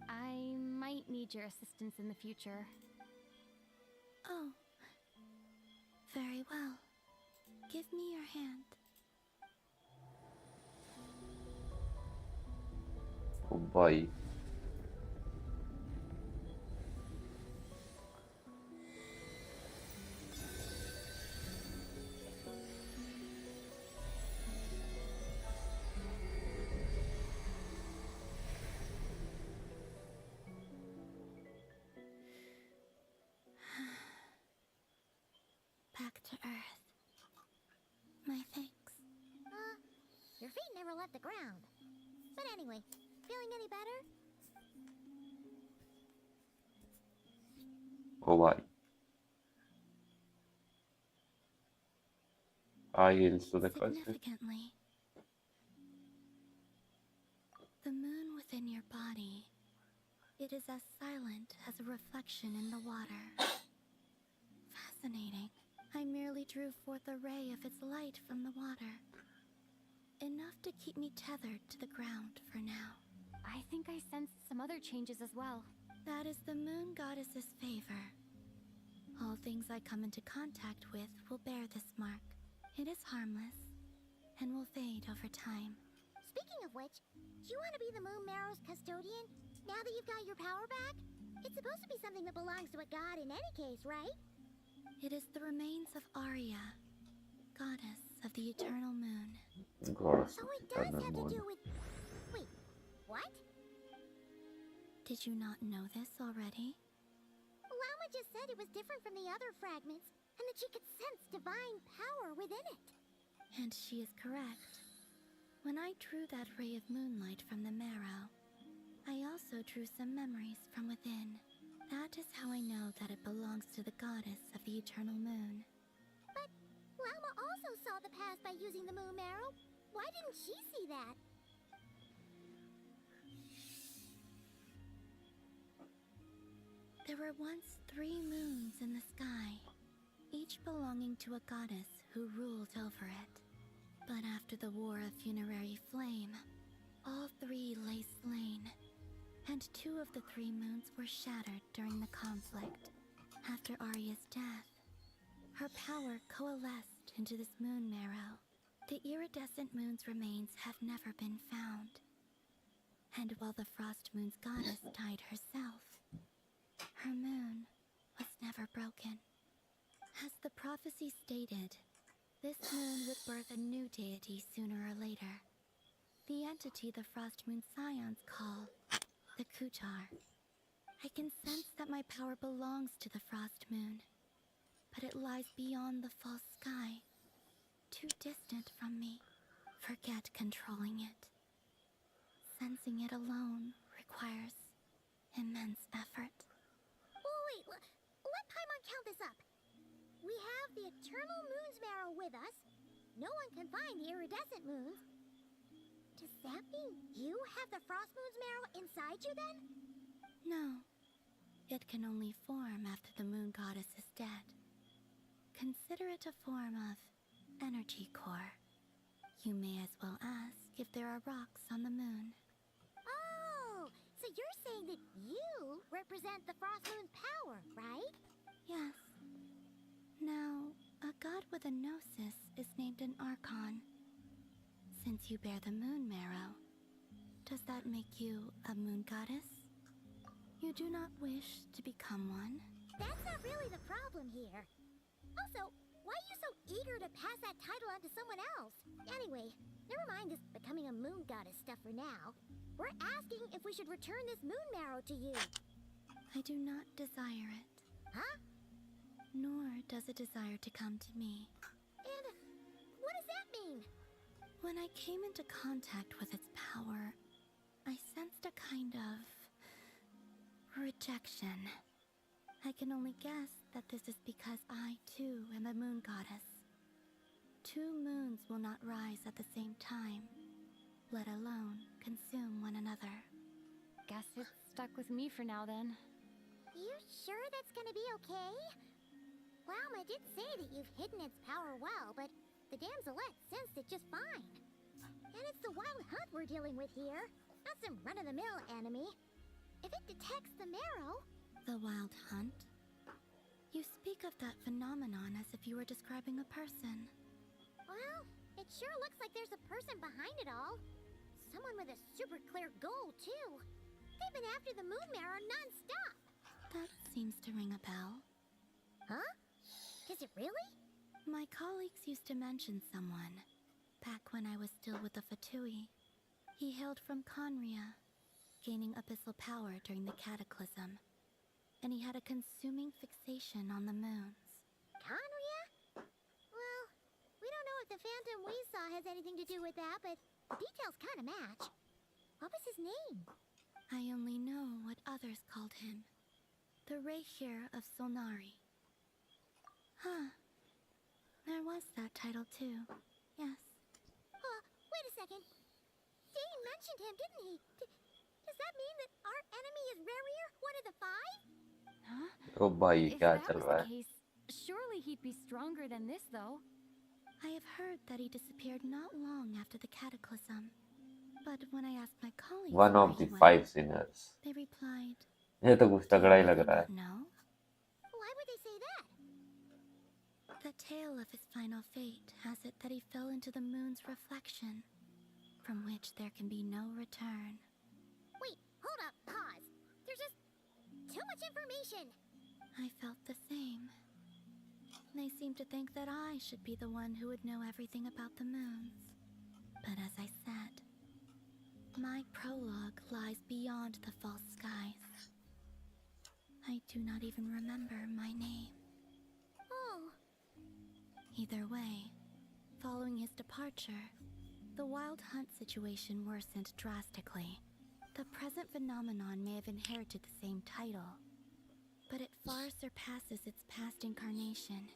I might need your assistance in the future. Oh. Very well. Give me your hand. Oh boy. Back to Earth. My thanks. Your feet never left the ground. But anyway, feeling any better? Oh boy. I yields to the question. Significantly, the moon within your body, it is as silent as a reflection in the water. Fascinating. I merely drew forth a ray of its light from the water. Enough to keep me tethered to the ground for now. I think I sensed some other changes as well. That is the moon goddess's favor. All things I come into contact with will bear this mark. It is harmless and will fade over time. Speaking of which, do you want to be the moon marrow's custodian now that you've got your power back? It's supposed to be something that belongs to a god in any case, right? It is the remains of Arya, goddess of the eternal moon. Goddess So of it the does eternal have to moon. do with... Wait, what? Did you not know this already? Lama just said it was different from the other fragments, and that she could sense divine power within it. And she is correct. When I drew that ray of moonlight from the marrow, I also drew some memories from within. That is how I know that it belongs to the goddess of the eternal moon. But Lama also saw the past by using the moon marrow. Why didn't she see that? There were once 3 moons in the sky, each belonging to a goddess who ruled over it. But after the War of Funerary Flame, all 3 lay slain, and 2 of the 3 moons were shattered during the conflict. After Arya's death, her power coalesced into this moon marrow. The iridescent moon's remains have never been found. And while the Frost Moon's goddess died herself, her moon was never broken. As the prophecy stated, this moon would birth a new deity sooner or later. The entity the Frost Moon Scions call the Kutar. I can sense that my power belongs to the Frost Moon, but it lies beyond the false sky, too distant from me. Forget controlling it. Sensing it alone requires immense effort. Wait, let Paimon count this up. We have the Eternal Moon's marrow with us. No one can find the iridescent moons. Does that mean you have the Frost Moon's marrow inside you then? No. It can only form after the moon goddess is dead. Consider it a form of energy core. You may as well ask if there are rocks on the moon. Oh, so you're saying that you represent the Frost Moon's power, right? Yes. Now, a god with a gnosis is named an Archon. Since you bear the moon marrow, does that make you a moon goddess? You do not wish to become one? That's not really the problem here. Also, why are you so eager to pass that title on to someone else? Anyway, never mind this becoming a moon goddess stuff for now. We're asking if we should return this moon marrow to you. I do not desire it. Huh? Nor does it desire to come to me. And what does that mean? When I came into contact with its power, I sensed a kind of rejection. I can only guess that this is because I, too, am a moon goddess. 2 moons will not rise at the same time, let alone consume one another. Guess it's stuck with me for now then. You sure that's gonna be okay? Lama did say that you've hidden its power well, but the damselette sensed it just fine. And it's the wild hunt we're dealing with here, not some run-of-the-mill enemy. If it detects the marrow... The wild hunt? You speak of that phenomenon as if you were describing a person. Well, it sure looks like there's a person behind it all. Someone with a super clear goal, too. They've been after the moon marrow non-stop. That seems to ring a bell. Huh? Is it really? My colleagues used to mention someone, back when I was still with the Fatui. He hailed from Conria, gaining abyssal power during the cataclysm. And he had a consuming fixation on the moons. Conria? Well, we don't know if the phantom we saw has anything to do with that, but the details kind of match. What was his name? I only know what others called him. The Reikir of Solnari. Huh. There was that title too. Yes. Wait a second. Dane mentioned him, didn't he? Does that mean that our enemy is Rerir, one of the 5? Huh? ओ भाई If क्या that चल was रहा the है? case, surely he'd be stronger than this, though. I have heard that he disappeared not long after the cataclysm. But when I asked my colleagues One where of he the went, 5 sinners. they replied, ये तो कुछ तगड़ा ही "Do लग you रहा है. not know? Why would they say that? The tale of his final fate has it that he fell into the moon's reflection, from which there can be no return. Wait, hold up, pause. There's just too much information. I felt the same. They seemed to think that I should be the one who would know everything about the moons. But as I said, my prologue lies beyond the false skies. I do not even remember my name. Oh. Either way, following his departure, the wild hunt situation worsened drastically. The present phenomenon may have inherited the same title, but it far surpasses its past incarnation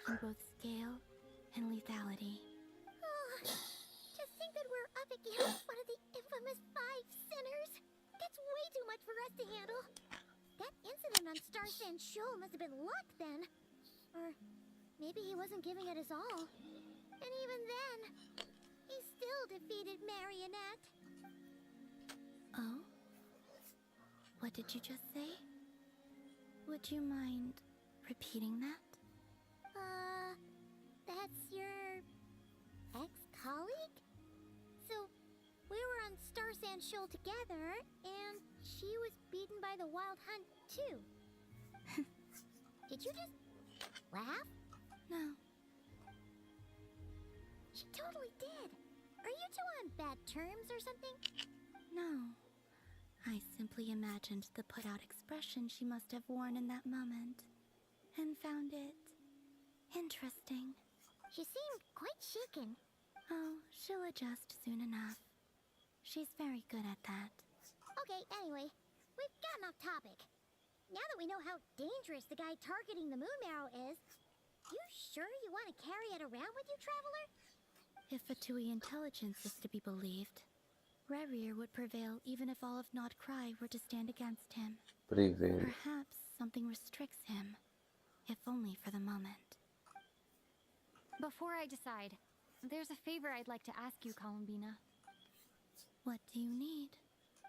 in both scale and lethality. Oh, to think that we're up against one of the infamous 5 sinners! That's way too much for us to handle. That incident on Star Sand Shoal must have been luck then. Or maybe he wasn't giving it his all. And even then, he still defeated Marionette. Oh? What did you just say? Would you mind repeating that? That's your ex-colleague? So, we were on Star Sand Shoal together, and she was beaten by the Wild Hunt, too. Did you just laugh? No. She totally did. Are you two on bad terms or something? No. I simply imagined the put-out expression she must have worn in that moment, and found it interesting. She seemed quite shaken. Oh, she'll adjust soon enough. She's very good at that. Okay, anyway, we've gotten off topic. Now that we know how dangerous the guy targeting the moon marrow is, you sure you want to carry it around with you, Traveler? If Fatui intelligence is to be believed, Rerir would prevail even if all of Nodcry were to stand against him. Prevail. Perhaps something restricts him, if only for the moment. Before I decide, there's a favor I'd like to ask you, Columbina. What do you need?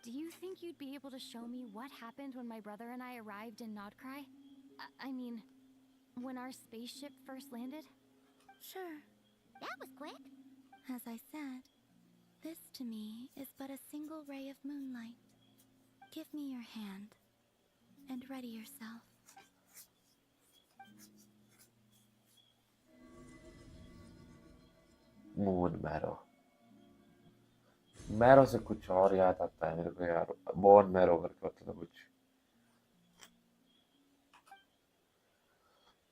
Do you think you'd be able to show me what happened when my brother and I arrived in Nodcry? I mean, when our spaceship first landed? Sure. That was quick. As I said, this to me is but a single ray of moonlight. Give me your hand, and ready yourself. Moon marrow marrow से कुछ और याद आता है मेरे को यार bone marrow करके होता था कुछ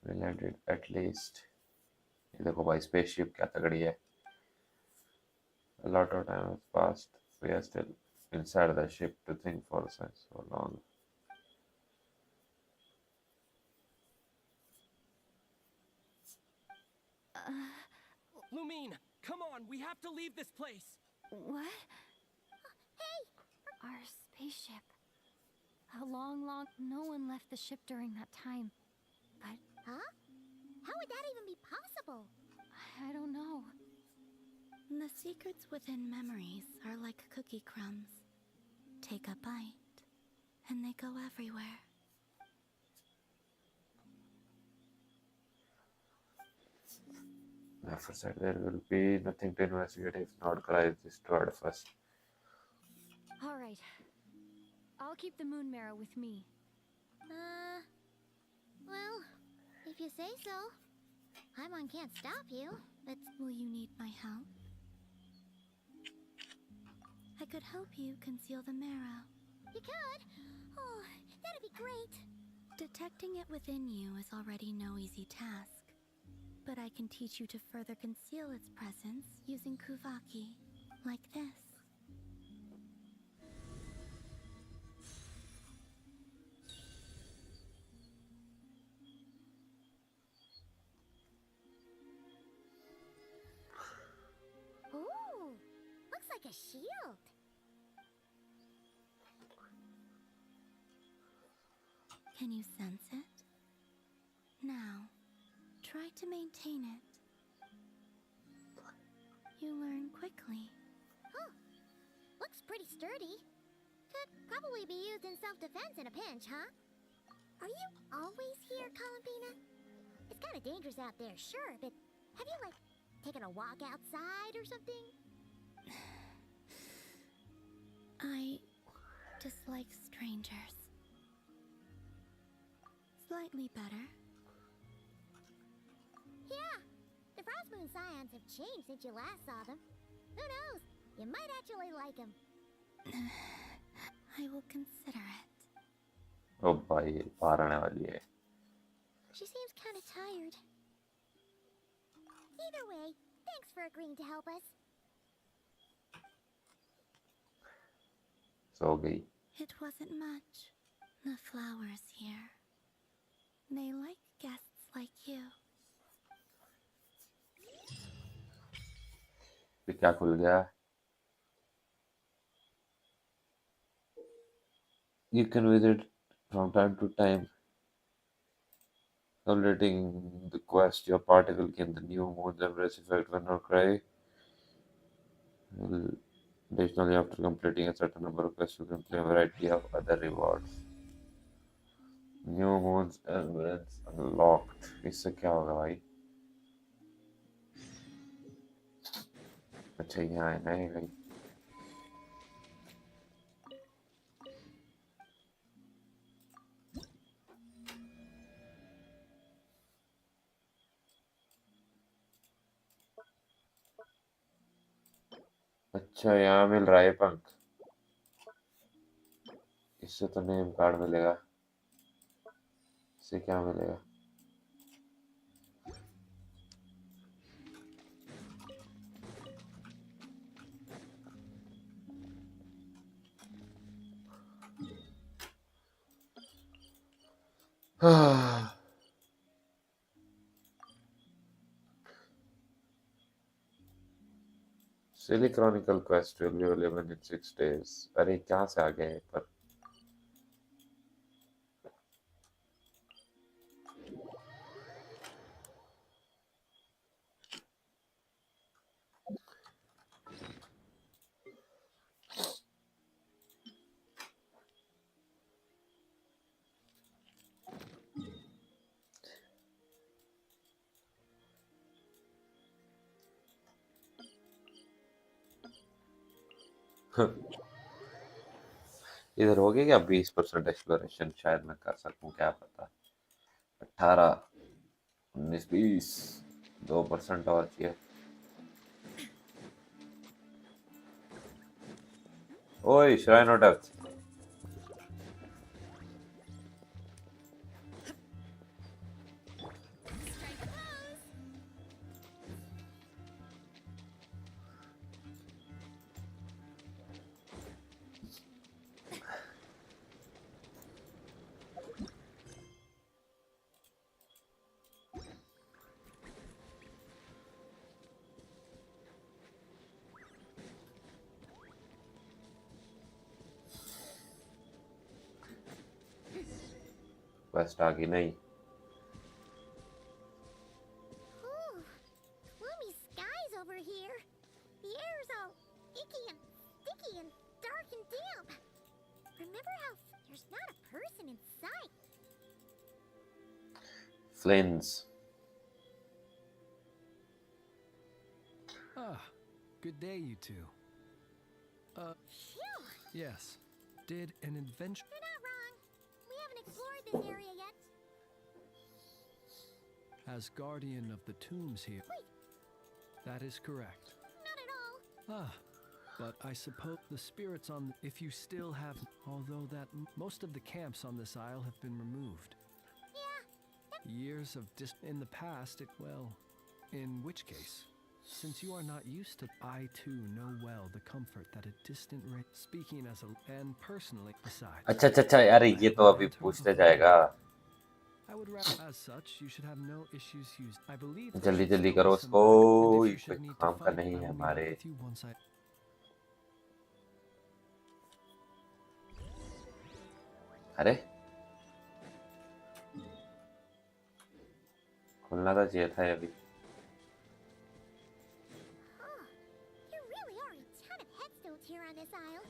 we landed at least ये देखो भाई स्पेसशिप क्या तगड़ी है a lot of time has passed we are still inside the ship to think for so long Lumine, come on, we have to leave this place. What? Hey! Our spaceship. How long, no one left the ship during that time. But... Huh? How would that even be possible? I don't know. The secrets within memories are like cookie crumbs. Take a bite, and they go everywhere. Nefer said there will be nothing to investigate if Nordcry is destroyed first. Alright. I'll keep the moon marrow with me. Well, if you say so. Paimon can't stop you, but will you need my help? I could help you conceal the marrow. You could? Oh, that'd be great. Detecting it within you is already no easy task. But I can teach you to further conceal its presence using Kuvaki, like this. Ooh, looks like a shield. Can you sense it? Now, try to maintain it. You learn quickly. Oh, looks pretty sturdy. Could probably be used in self-defense in a pinch, huh? Are you always here, Columbina? It's kind of dangerous out there, sure, but have you, like, taken a walk outside or something? I dislike strangers. Slightly better. Yeah, the Frostmoon Scions have changed since you last saw them. Who knows? You might actually like them. I will consider it. Oh भाई बाहर आने वाली है. She seems kind of tired. Either way, thanks for agreeing to help us. सो गई. It wasn't much. The flowers here. They like guests like you. ये क्या खुल गया? You can visit from time to time, completing the quest. Your party will gain the new moon's embrace effect when not cry. Well, additionally, after completing a certain number of quests, you can claim a variety of other rewards. New moon's embrace unlocked. इससे क्या होगा भाई? अच्छा यहाँ है नहीं भाई. अच्छा यहाँ मिल रहा है पंख. इससे तो नेम कार्ड मिलेगा. इससे क्या मिलेगा? Silly Chronicle quest will be available in 6 days. अरे कहाँ से आ गए पर? इधर हो गया क्या 20% एक्सप्लोरेशन? शायद मैं कर सकूं, क्या पता. 18, 19, 20, 2% और चाहिए. ओए श्राइन ऑफ डेप्थ. क्वेस्ट आ गई नहीं. Ooh, gloomy skies over here. The air's all icky and sticky and dark and damp. Remember how there's not a person in sight. Flynn's. Ah, good day, you two. Phew, Yes. Did an adventure. you're not wrong. We haven't explored this area yet. As guardian of the tombs here. Wait. That is correct. Not at all. Ah, but I suppose the spirits on. If you still have. Although that. Most of the camps on this isle have been removed. Yeah, Years of in the past, well. In which case. Since you are not used to. I too know well the comfort that a distant speaking as a. And personally, besides. अच्छा अच्छा अच्छा. अरे ये तो अभी पूछते जाएगा. I would rather, as such, you should have no issues used. I believe. जल्दी जल्दी करो उसको. कोई काम का नहीं है हमारे. अरे खुलना तो चाहिए था अभी. there really are a ton of headstones here on this isle.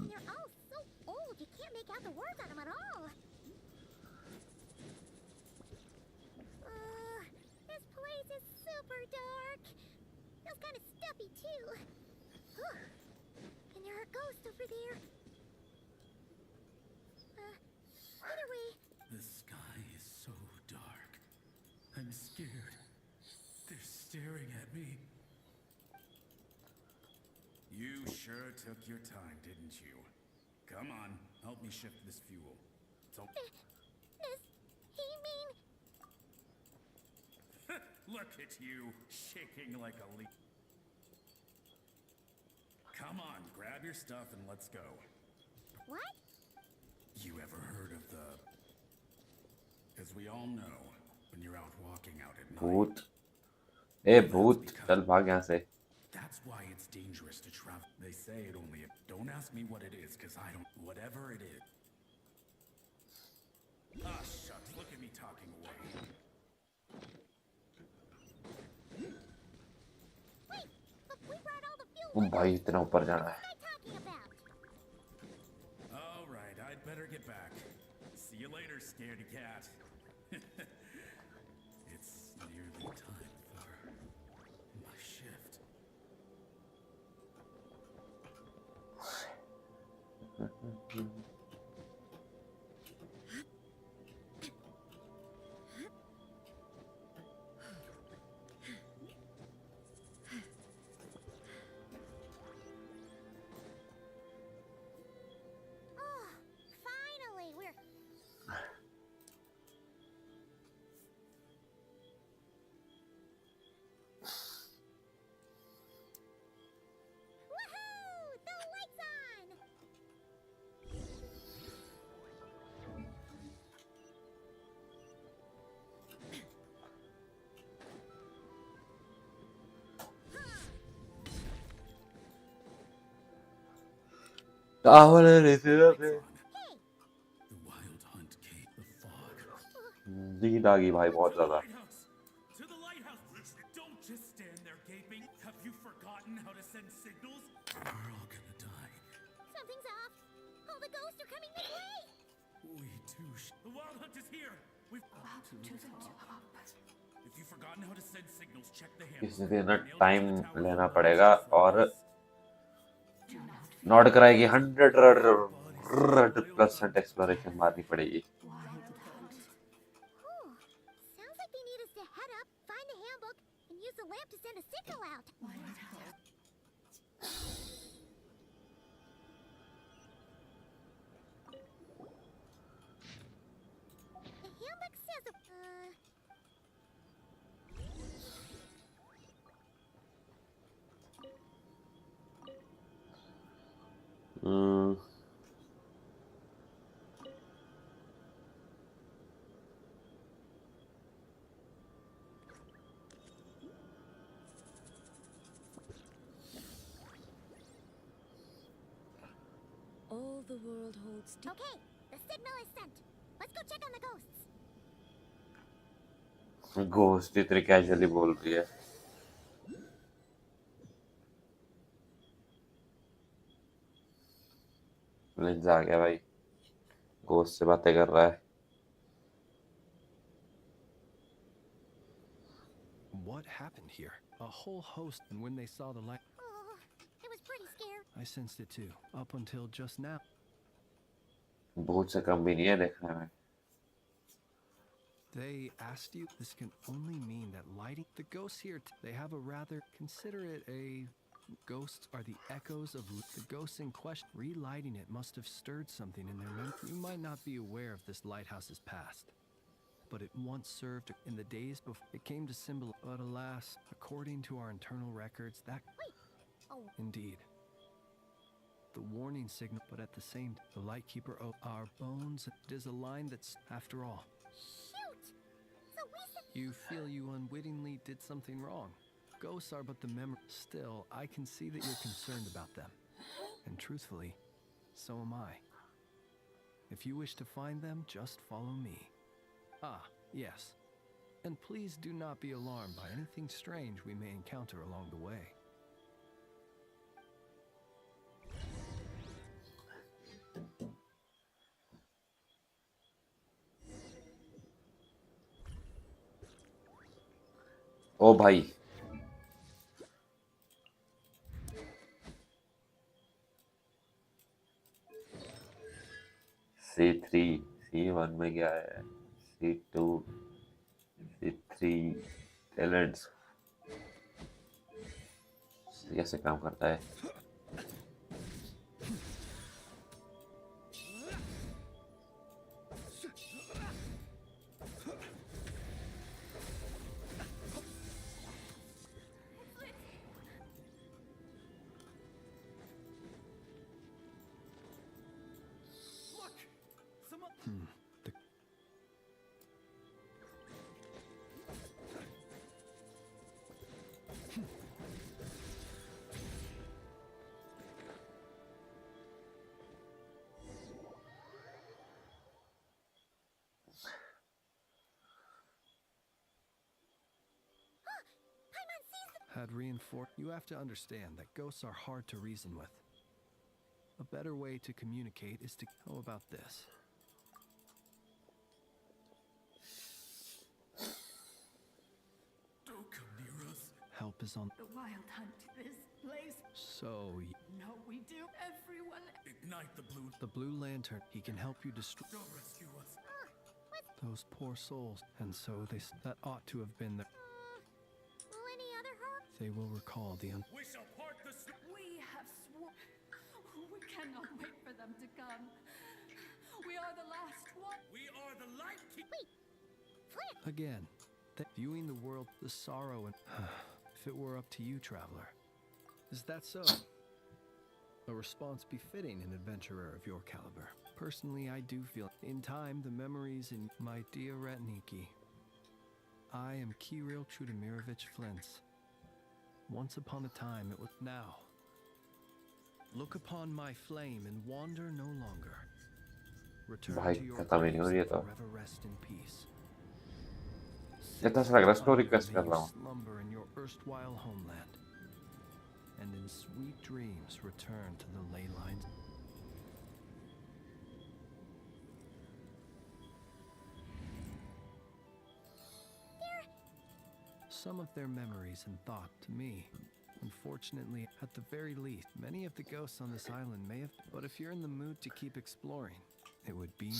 They're all so old you can't make out the words on them at all. This place is super dark. Feels kind of stuffy too. And there are ghosts over there. Either way, The sky is so dark. I'm scared. They're staring at me. You sure took your time, didn't you? Come on, help me shift this fuel. does he mean? Look at you, shaking like a leaf. Come on, grab your stuff and let's go. What? You ever heard of the As we all know, when you're out walking out at night, भूत ए भूत चल भाग यहाँ से that's why it's dangerous to travel. They say it only. Don't ask me what it is, because I don't. Whatever it is. Ah, shucks. Look at me talking away. Wait, look, we brought all the fuel. ओ भाई इतना ऊपर जाना है What am I talking about? All right, I'd better get back. See you later, scaredy cat. It's nearly time for my shift. Oh, finally, we're. Woohoo! The light's on! चावल रहते रहते Hey, The wild hunt came. The fog. नींद आ गई भाई बहुत ज्यादा Lighthouse! To the lighthouse! Don't just stand there gaping. Have you forgotten how to send signals? We're all gonna die. something's off. All the ghosts are coming this way. We too. The wild hunt is here. We've to the top. If you've forgotten how to send signals, check the handbook. किसी दिन Nail down time the tower लेना for पड़ेगा emergency और services. Not कराएगी 100% exploration मारनी पड़ेगी Whew. Sounds like they need us to head up, find the handbook, and use the lamp to send a signal out. The handbook says All the world holds dear. Okay, the signal is sent. Let's go check on the ghosts. Ghost इतनी casually बोल रही है लिंज आ गया भाई ghost से बातें कर रहा है What happened here? A whole host, and when they saw the light, Oh, it was pretty scared. I sensed it too, up until just now. भूत से कम भी नहीं है देखने में They asked you? This can only mean that lighting. The ghosts here, they have a rather. Consider it a. Ghosts are the echoes of. The ghosts in question. Relighting it must have stirred something in their memory. You might not be aware of this lighthouse's past, but it once served in the days before. It came to symbol. But alas, according to our internal records, that. Oh, Indeed. The warning signal, but at the same time, the Lightkeeper of our bones. It is a line that's, after all. shoot! So we said. You feel you unwittingly did something wrong. Ghosts are but the memory. Still, I can see that you're concerned about them. And truthfully, so am I. If you wish to find them, just follow me. Ah, yes. And please do not be alarmed by anything strange we may encounter along the way. ओ भाई C3 C1 में क्या है C2 C3 talents कैसे काम करता है had reinforced. You have to understand that ghosts are hard to reason with. A better way to communicate is to. How about this? Don't come near us. Help is on. The wild hunt. This place. So, No, we do. Everyone. Ignite the blue. the Blue Lantern, he can help you destroy Don't rescue us. those poor souls. And so that ought to have been the. Any other hope? They will recall the. We shall part the sea. We have sworn. We cannot wait for them to come. We are the last one. We are the light keep. Again, viewing the world, the sorrow, and if it were up to you, traveler. Is that so? A response befitting an adventurer of your caliber. Personally, I do feel in time the memories in my dear Retniki. I am Kirill Trudemirovich Flintz. Once upon a time it was now. Look upon my flame and wander no longer. Return भाई to your खत्म ही नहीं हो रही है तो forever rest in peace. जितना सा लग रहा है स्टोरी रिक्वेस्ट कर रहा हूँ Slumber in your erstwhile homeland, and in sweet dreams return to the ley lines. Some of their memories and thought to me. Unfortunately, at the very least, many of the ghosts on this island may have. But if you're in the mood to keep exploring, it would be.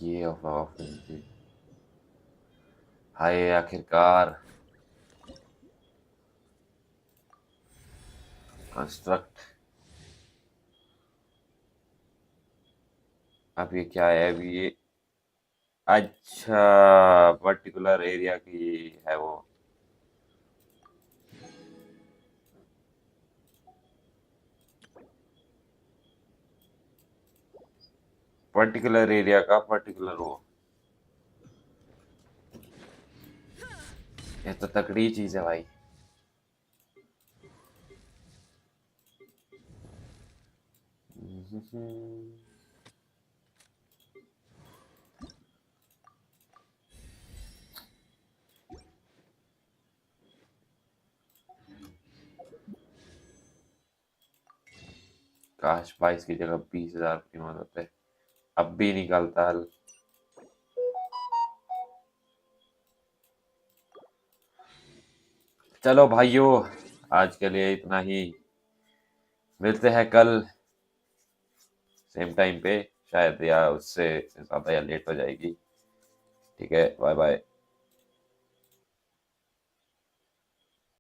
ये of हाय आखिरकार construct अब ये क्या है अभी ये अच्छा particular area की है वो पर्टिकुलर एरिया का पर्टिकुलर वो ये तो तकड़ी चीज है भाई काश 22 की जगह 20,000 कीमत होते अब भी निकलता हल चलो भाइयों आज के लिए इतना ही मिलते हैं कल सेम टाइम पे शायद या उससे ज्यादा या लेट हो जाएगी ठीक है बाय बाय